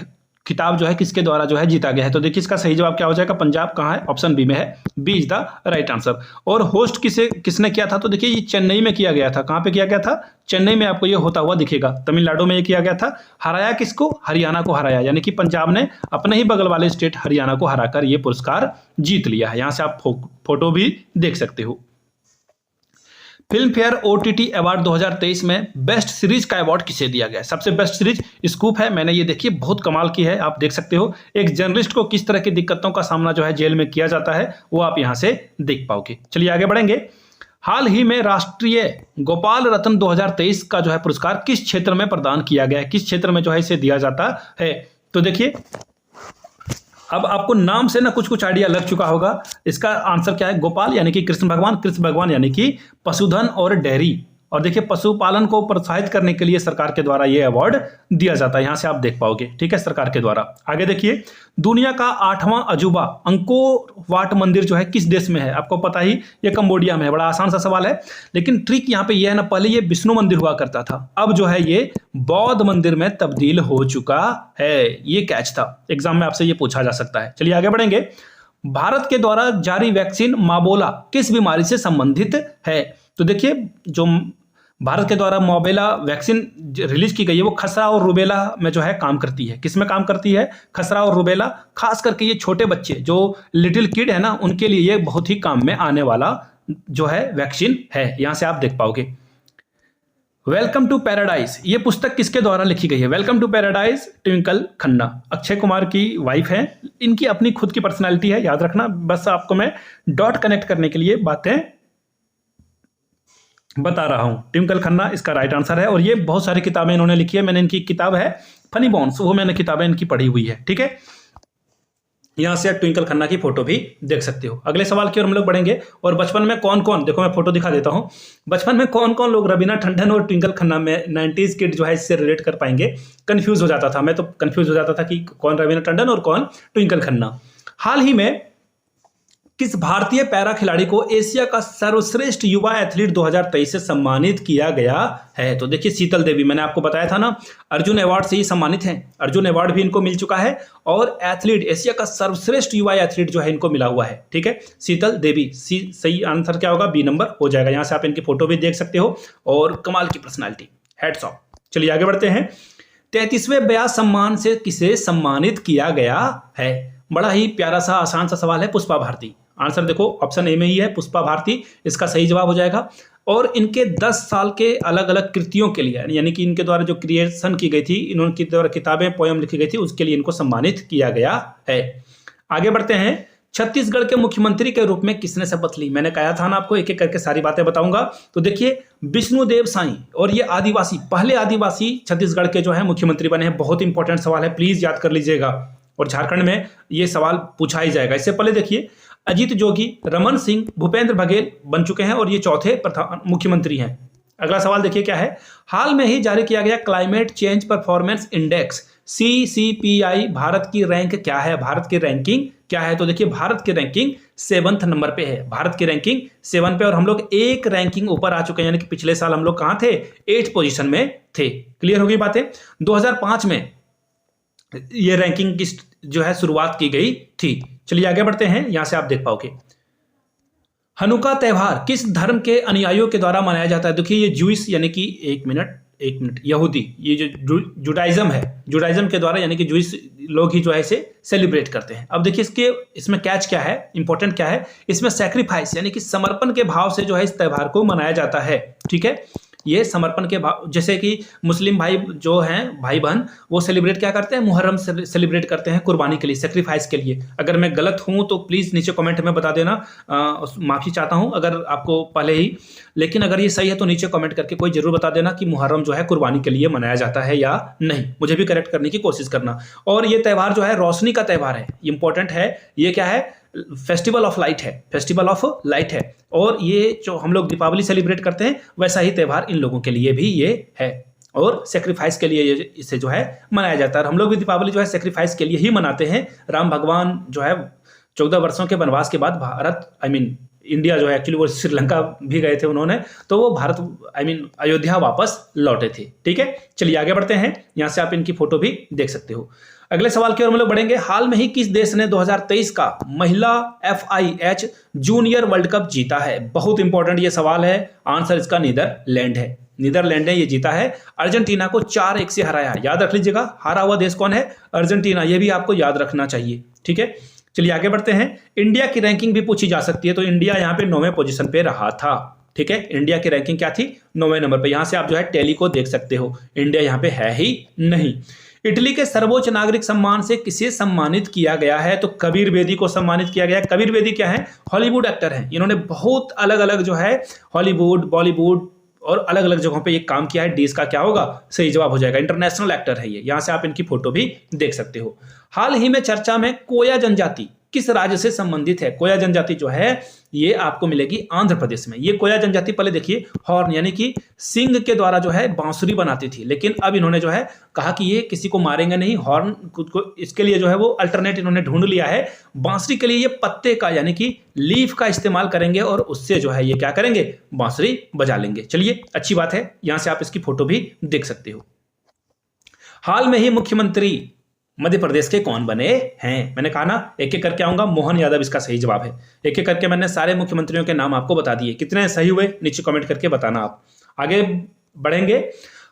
खिताब जो है किसके द्वारा जो है जीता गया है। तो देखिए इसका सही जवाब क्या हो जाएगा, पंजाब कहाँ है, ऑप्शन बी में है, B is the right answer. और होस्ट किसने किया था, तो देखिए ये चेन्नई में किया गया था। कहाँ पे किया गया था, चेन्नई में आपको ये होता हुआ दिखेगा। तमिलनाडु में ये किया गया था। हराया किसको, हरियाणा को हराया, यानी कि पंजाब ने अपने ही बगल वाले स्टेट हरियाणा को हराकर ये पुरस्कार जीत लिया है। यहाँ से आप फोटो भी देख सकते हो। फिल्म फेयर OTT अवार्ड 2023 में बेस्ट सीरीज का अवार्ड किसे दिया गया है। सबसे बेस्ट सीरीज स्कूप है, मैंने ये देखिए बहुत कमाल की है, आप देख सकते हो। एक जर्नलिस्ट को किस तरह की दिक्कतों का सामना जो है जेल में किया जाता है वो आप यहां से देख पाओगे। चलिए आगे बढ़ेंगे। हाल ही में राष्ट्रीय गोपाल रत्न 2023 का जो है पुरस्कार किस क्षेत्र में प्रदान किया गया है, किस क्षेत्र में जो है इसे दिया जाता है। तो देखिए अब आपको नाम से ना कुछ कुछ आइडिया लग चुका होगा। इसका आंसर क्या है, गोपाल यानी कि कृष्ण भगवान यानी कि पशुधन और डेयरी, और देखिए पशुपालन को प्रोत्साहित करने के लिए सरकार के द्वारा यह अवार्ड दिया जाता है। यहां से आप देख पाओगे, ठीक है, सरकार के द्वारा। आगे देखिए, दुनिया का 8वां अजूबा अंकोर वाट मंदिर जो है किस देश में है। आपको पता ही ये कंबोडिया में है। बड़ा आसान सा सवाल है, लेकिन ट्रिक यहाँ पे यह है ना, पहले ये विष्णु मंदिर हुआ करता था, अब जो है ये बौद्ध मंदिर में तब्दील हो चुका है। ये कैच था, एग्जाम में आपसे ये पूछा जा सकता है। चलिए आगे बढ़ेंगे। भारत के द्वारा जारी वैक्सीन माबोला किस बीमारी से संबंधित है। तो देखिए जो भारत के द्वारा मोबेला वैक्सीन रिलीज की गई है वो खसरा और रुबेला में जो है काम करती है। किस में काम करती है, खसरा और रुबेला। खास करके ये छोटे बच्चे जो लिटिल किड है ना, उनके लिए ये बहुत ही काम में आने वाला जो है वैक्सीन है। यहां से आप देख पाओगे। वेलकम टू पैराडाइज, ये पुस्तक किसके द्वारा लिखी गई है। Welcome to paradise Twinkle Khanna, Akshay Kumar की वाइफ है। इनकी अपनी खुद की पर्सनैलिटी है, याद रखना। बस आपको मैं डॉट कनेक्ट करने के लिए बातें बता रहा हूं। ट्विंकल खन्ना इसका राइट आंसर है। और ये बहुत सारी किताबें इन्होंने लिखी है। मैंने इनकी किताब है फनी बॉन्स, वो मैंने किताबें इनकी पढ़ी हुई है, ठीक है। यहां से आप ट्विंकल खन्ना की फोटो भी देख सकते हो। अगले सवाल की ओर हम लोग बढ़ेंगे। और बचपन में कौन कौन, देखो मैं फोटो दिखा देता हूं, बचपन में कौन कौन लोग रवीना टंडन और ट्विंकल खन्ना में 90s किड जो है इससे रिलेट कर पाएंगे। कंफ्यूज हो जाता था, मैं तो कंफ्यूज हो जाता था कि कौन रवीना टंडन और कौन ट्विंकल खन्ना। हाल ही में किस भारतीय पैरा खिलाड़ी को एशिया का सर्वश्रेष्ठ युवा एथलीट 2023 से सम्मानित किया गया है। तो देखिए शीतल देवी, मैंने आपको बताया था ना, अर्जुन अवार्ड से ही सम्मानित हैं। अर्जुन अवार्ड भी इनको मिल चुका है और एथलीट, एशिया का सर्वश्रेष्ठ युवा एथलीट जो है इनको मिला हुआ है, ठीक है, शीतल देवी। सही आंसर क्या होगा, बी नंबर हो जाएगा। यहां से आप इनकी फोटो भी देख सकते हो और कमाल की पर्सनैलिटी, हैट्स ऑफ। चलिए आगे बढ़ते हैं। 33वें ब्यास सम्मान से किसे सम्मानित किया गया है। बड़ा ही प्यारा सा आसान सा सवाल है, पुष्पा भारती। आंसर देखो ऑप्शन ए में ही है, पुष्पा भारती इसका सही जवाब हो जाएगा। और इनके 10 साल के अलग अलग कृतियों के लिए, यानी कि इनके द्वारा जो क्रिएशन की गई थी, इनके द्वारा किताबें पोयम लिखी गई थी, उसके लिए इनको सम्मानित किया गया है। आगे बढ़ते हैं। छत्तीसगढ़ के मुख्यमंत्री के रूप में किसने शपथ ली। मैंने कहा था ना आपको, एक एक करके सारी बातें बताऊंगा। तो देखिए विष्णुदेव साई, और ये आदिवासी, पहले आदिवासी छत्तीसगढ़ के जो है मुख्यमंत्री बने हैं। बहुत इंपॉर्टेंट सवाल है, प्लीज याद कर लीजिएगा। और झारखंड में ये सवाल पूछा ही जाएगा। इससे पहले देखिए अजीत जोगी, रमन सिंह, भूपेंद्र बघेल बन चुके हैं और ये चौथे मुख्यमंत्री हैं। अगला सवाल देखिए क्या है। हाल में ही जारी किया गया climate change performance index CCPI Bharat की रैंक क्या है, भारत की रैंकिंग क्या है। तो देखिए भारत की रैंकिंग 7th नंबर पे है, भारत की रैंकिंग 7 पे। और हम लोग एक रैंकिंग ऊपर आ चुके हैं, यानी कि पिछले साल हम लोग कहां थे, 8th पोजीशन में थे। क्लियर होगी बातें। 2005 में ये रैंकिंग की जो है शुरुआत की गई थी। चलिए आगे बढ़ते हैं। यहां से आप देख पाओगे हनुका त्योहार किस धर्म के अनुयायियों के द्वारा मनाया जाता है। देखिए ये जूइश, यानी कि एक मिनट यहूदी, ये जो जुडाइज्म है, जुडाइज्म के द्वारा, यानी कि जूइश लोग ही जो है इसे सेलिब्रेट करते हैं। अब देखिए इसमें कैच क्या है, इंपॉर्टेंट क्या है, इसमें सैक्रिफाइस यानी कि समर्पण के भाव से जो है इस त्योहार को मनाया जाता है, ठीक है। ये समर्पण के भाव, जैसे कि मुस्लिम भाई जो हैं भाई बहन, वो सेलिब्रेट क्या करते हैं, मुहर्रम सेलिब्रेट करते हैं कुर्बानी के लिए, सेक्रीफाइस के लिए। अगर मैं गलत हूं तो प्लीज नीचे कमेंट में बता देना, माफी चाहता हूं अगर आपको पहले ही, लेकिन अगर ये सही है तो नीचे कमेंट करके कोई जरूर बता देना कि मुहर्रम जो है कुर्बानी के लिए मनाया जाता है या नहीं, मुझे भी करेक्ट करने की कोशिश करना। और ये त्यौहार जो है रोशनी का त्यौहार है, इंपॉर्टेंट है। ये क्या है, फेस्टिवल ऑफ लाइट है, फेस्टिवल ऑफ लाइट है। और ये जो हम लोग दीपावली सेलिब्रेट करते हैं वैसा ही त्यौहार इन लोगों के लिए भी ये है, और सेक्रीफाइस के लिए इसे जो है मनाया जाता है। हम लोग भी दीपावली जो है सेक्रीफाइस के लिए ही मनाते हैं। राम भगवान जो है 14 वर्षों के वनवास के बाद भारत, इंडिया जो है, एक्चुअली वो श्रीलंका भी गए थे उन्होंने, तो वो भारत अयोध्या वापस लौटे थे। ठीक है, चलिए आगे बढ़ते हैं। यहां से आप इनकी फोटो भी देख सकते हो। अगले सवाल की ओर हम लोग बढ़ेंगे। हाल में ही किस देश ने 2023 का महिला FIH जूनियर वर्ल्ड कप जीता है? बहुत इंपॉर्टेंट ये सवाल है। आंसर इसका नीदरलैंड है। नीदरलैंड ने ये जीता है, अर्जेंटीना को 4-1 से हराया। याद रख लीजिएगा, हारा हुआ देश कौन है? अर्जेंटीना। ये भी आपको याद रखना चाहिए। ठीक है, चलिए आगे बढ़ते हैं। इंडिया की रैंकिंग भी पूछी जा सकती है, तो इंडिया यहाँ पे 9वें पोजीशन पे रहा था। ठीक है, इंडिया की रैंकिंग क्या थी? 9वें नंबर पे। यहां से आप जो है टैली को देख सकते हो, इंडिया यहाँ पे है ही नहीं। इटली के सर्वोच्च नागरिक सम्मान से किसे सम्मानित किया गया है? तो कबीर बेदी को सम्मानित किया गया है। कबीर बेदी क्या है? हॉलीवुड एक्टर हैं। इन्होंने बहुत अलग अलग जो है हॉलीवुड, बॉलीवुड और अलग अलग जगहों पे ये काम किया है। डी इसका क्या होगा? सही जवाब हो जाएगा। इंटरनेशनल एक्टर है ये। यहां से आप इनकी फोटो भी देख सकते हो। हाल ही में चर्चा में कोया जनजाति किस राज्य से संबंधित है? कोया जनजाति जो है ये आपको मिलेगी आंध्र प्रदेश में। ये कोया जनजाति पहले देखिए हॉर्न यानी कि सिंग के द्वारा जो है बांसुरी बनाती थी, लेकिन अब इन्होंने जो है कहा कि ये किसी को मारेंगे नहीं, हॉर्न खुद को, इसके लिए जो है वो अल्टरनेट इन्होंने ढूंढ लिया है। बांसुरी के लिए ये पत्ते का यानी कि लीफ का इस्तेमाल करेंगे और उससे जो है ये क्या करेंगे? बांसुरी बजा लेंगे। चलिए अच्छी बात है। यहां से आप इसकी फोटो भी देख सकते हो। हाल में ही मुख्यमंत्री मध्य प्रदेश के कौन बने हैं? मैंने कहा ना एक एक करके आऊंगा। मोहन यादव इसका सही जवाब है। एक एक करके मैंने सारे मुख्यमंत्रियों के नाम आपको बता दिए। कितने सही हुए नीचे कमेंट करके बताना आप। आगे बढ़ेंगे।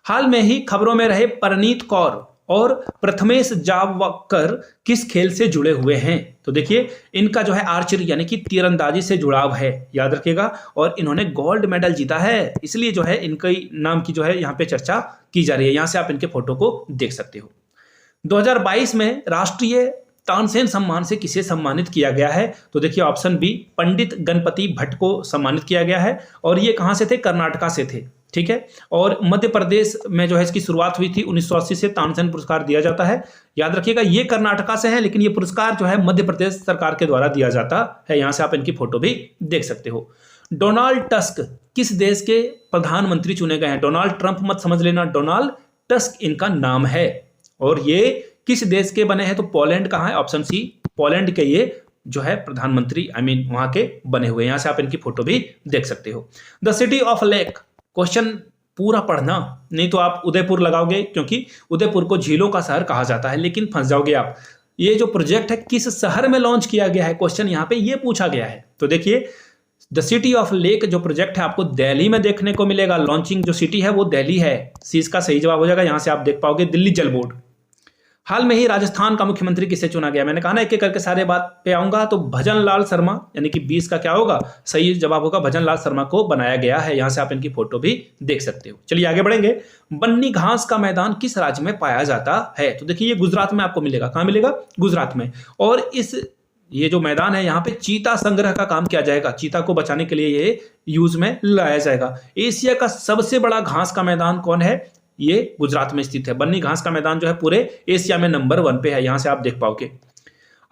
हाल में ही खबरों में रहे परनीत कौर और प्रथमेश जावकर किस खेल से जुड़े हुए हैं? तो देखिए इनका जो है आर्चरी यानी कि तीरंदाजी से जुड़ाव है, याद रखिएगा। और इन्होंने गोल्ड मेडल जीता है, इसलिए जो है इनके नाम की जो है यहाँ पे चर्चा की जा रही है। यहां से आप इनके फोटो को देख सकते हो। 2022 में राष्ट्रीय तानसेन सम्मान से किसे सम्मानित किया गया है? तो देखिए ऑप्शन बी, पंडित गणपति भट्ट को सम्मानित किया गया है। और ये कहां से थे? कर्नाटका से थे। ठीक है, और मध्य प्रदेश में जो है इसकी शुरुआत हुई थी। 1980 से तानसेन पुरस्कार दिया जाता है। याद रखिएगा ये कर्नाटका से है, लेकिन ये पुरस्कार जो है मध्य प्रदेश सरकार के द्वारा दिया जाता है। यहां से आप इनकी फोटो भी देख सकते हो। डोनाल्ड टस्क किस देश के प्रधानमंत्री चुने गए हैं? डोनाल्ड ट्रंप मत समझ लेना, डोनाल्ड टस्क इनका नाम है। और ये किस देश के बने हैं? तो पोलैंड कहाँ है? ऑप्शन सी, पोलैंड के ये जो है प्रधानमंत्री वहां के बने हुए। यहां से आप इनकी फोटो भी देख सकते हो। The city of lake, question पूरा पढ़ना, नहीं तो आप उदयपुर लगाओगे, क्योंकि उदयपुर को झीलों का शहर कहा जाता है, लेकिन फंस जाओगे आप। ये जो प्रोजेक्ट है किस शहर में लॉन्च किया गया है? क्वेश्चन यहाँ पे ये पूछा गया है। तो देखिए द सिटी ऑफ लेक जो प्रोजेक्ट है आपको दिल्ली में देखने को मिलेगा। लॉन्चिंग जो सिटी है वो दिल्ली है। सी इसका सही जवाब हो जाएगा। यहां से आप देख पाओगे दिल्ली जल बोर्ड। हाल में ही राजस्थान का मुख्यमंत्री किसे चुना गया? मैंने कहा ना एक एक करके सारे बात पे आऊंगा। तो भजन लाल शर्मा यानी कि 20 का क्या होगा? सही जवाब होगा, भजन लाल शर्मा को बनाया गया है। यहां से आप इनकी फोटो भी देख सकते हो। चलिए आगे बढ़ेंगे। बन्नी घास का मैदान किस राज्य में पाया जाता है? तो देखिए ये गुजरात में आपको मिलेगा। कहां मिलेगा? गुजरात में। और ये जो मैदान है यहाँ पे चीता संग्रह का काम किया जाएगा। चीता को बचाने के लिए ये यूज में लाया जाएगा। एशिया का सबसे बड़ा घास का मैदान कौन है? ये गुजरात में स्थित है। बन्नी घास का मैदान जो है पूरे एशिया में नंबर 1 पे है। यहां से आप देख पाओगे।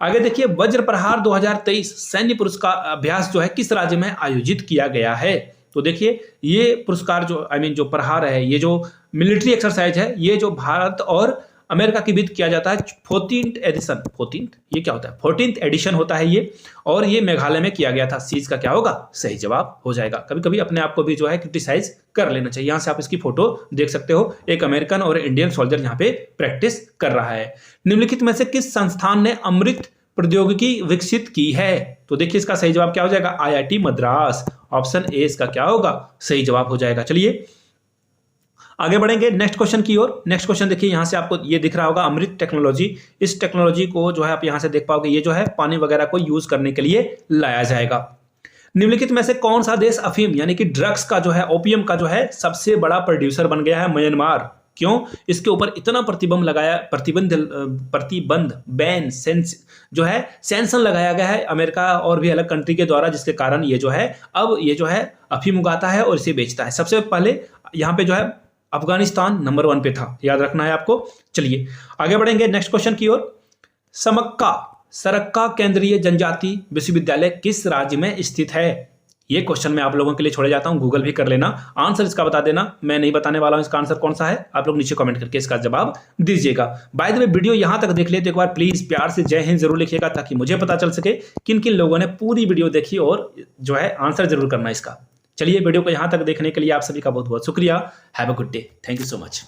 आगे देखिए वज्र प्रहार 2023 सैन्य पुरस्कार अभ्यास जो है किस राज्य में आयोजित किया गया है? तो देखिए ये पुरस्कार जो जो प्रहार है, ये जो मिलिट्री एक्सरसाइज है, ये जो भारत और अमेरिका के बीच किया जाता है 14th एडिशन। 14th ये क्या होता है? 14th एडिशन होता है ये। और ये मेघालय में किया गया था। सीज का क्या होगा? सही जवाब हो जाएगा। कभी कभी अपने आप को भी जो है क्रिटिसाइज कर लेना चाहिए। यहां से आप इसकी फोटो देख सकते हो। एक अमेरिकन और इंडियन सोल्जर यहाँ पे प्रैक्टिस कर रहा है। निम्नलिखित में से किस संस्थान ने अमृत प्रौद्योगिकी विकसित की है? तो देखिए इसका सही जवाब क्या हो जाएगा? IIT मद्रास। ऑप्शन ए इसका क्या होगा? सही जवाब हो जाएगा। चलिए आगे बढ़ेंगे नेक्स्ट क्वेश्चन की ओर। नेक्स्ट क्वेश्चन देखिए यहां से आपको ये दिख रहा होगा अमृत टेक्नोलॉजी। इस टेक्नोलॉजी को जो है आप यहां से देख पाओगे, ये जो है पानी वगैरह को यूज करने के लिए लाया जाएगा। निम्नलिखित में से कौन सा देश अफीम यानी कि ड्रग्स का जो है, ओपियम का जो है सबसे बड़ा प्रोड्यूसर बन गया है? म्यांमार। क्यों? इसके ऊपर इतना प्रतिबंध बैन जो है सैंक्शन लगाया गया है अमेरिका और भी अलग कंट्री के द्वारा, जिसके कारण ये जो है अब ये जो है अफीम उगाता है और इसे बेचता है। सबसे पहले यहाँ पे जो है अफगानिस्तान नंबर 1 पे था, याद रखना है आपको। चलिए आगे बढ़ेंगे नेक्स्ट क्वेश्चन की ओर। सरक्का केंद्रीय जनजाति विश्वविद्यालय किस राज्य में स्थित है? ये क्वेश्चन मैं आप लोगों के लिए छोड़े जाता हूं, गूगल भी कर लेना, आंसर इसका बता देना। मैं नहीं बताने वाला हूं इसका आंसर कौन सा है, आप लोग नीचे कमेंट करके इसका जवाब दीजिएगा। बाय द वे वीडियो यहां तक देख लिए तो एक बार प्लीज प्यार से जय हिंद जरूर लिखिएगा, ताकि मुझे पता चल सके किन किन लोगों ने पूरी वीडियो देखी और जो है आंसर जरूर करना इसका। चलिए वीडियो को यहां तक देखने के लिए आप सभी का बहुत बहुत शुक्रिया। Have a good day, thank you so much.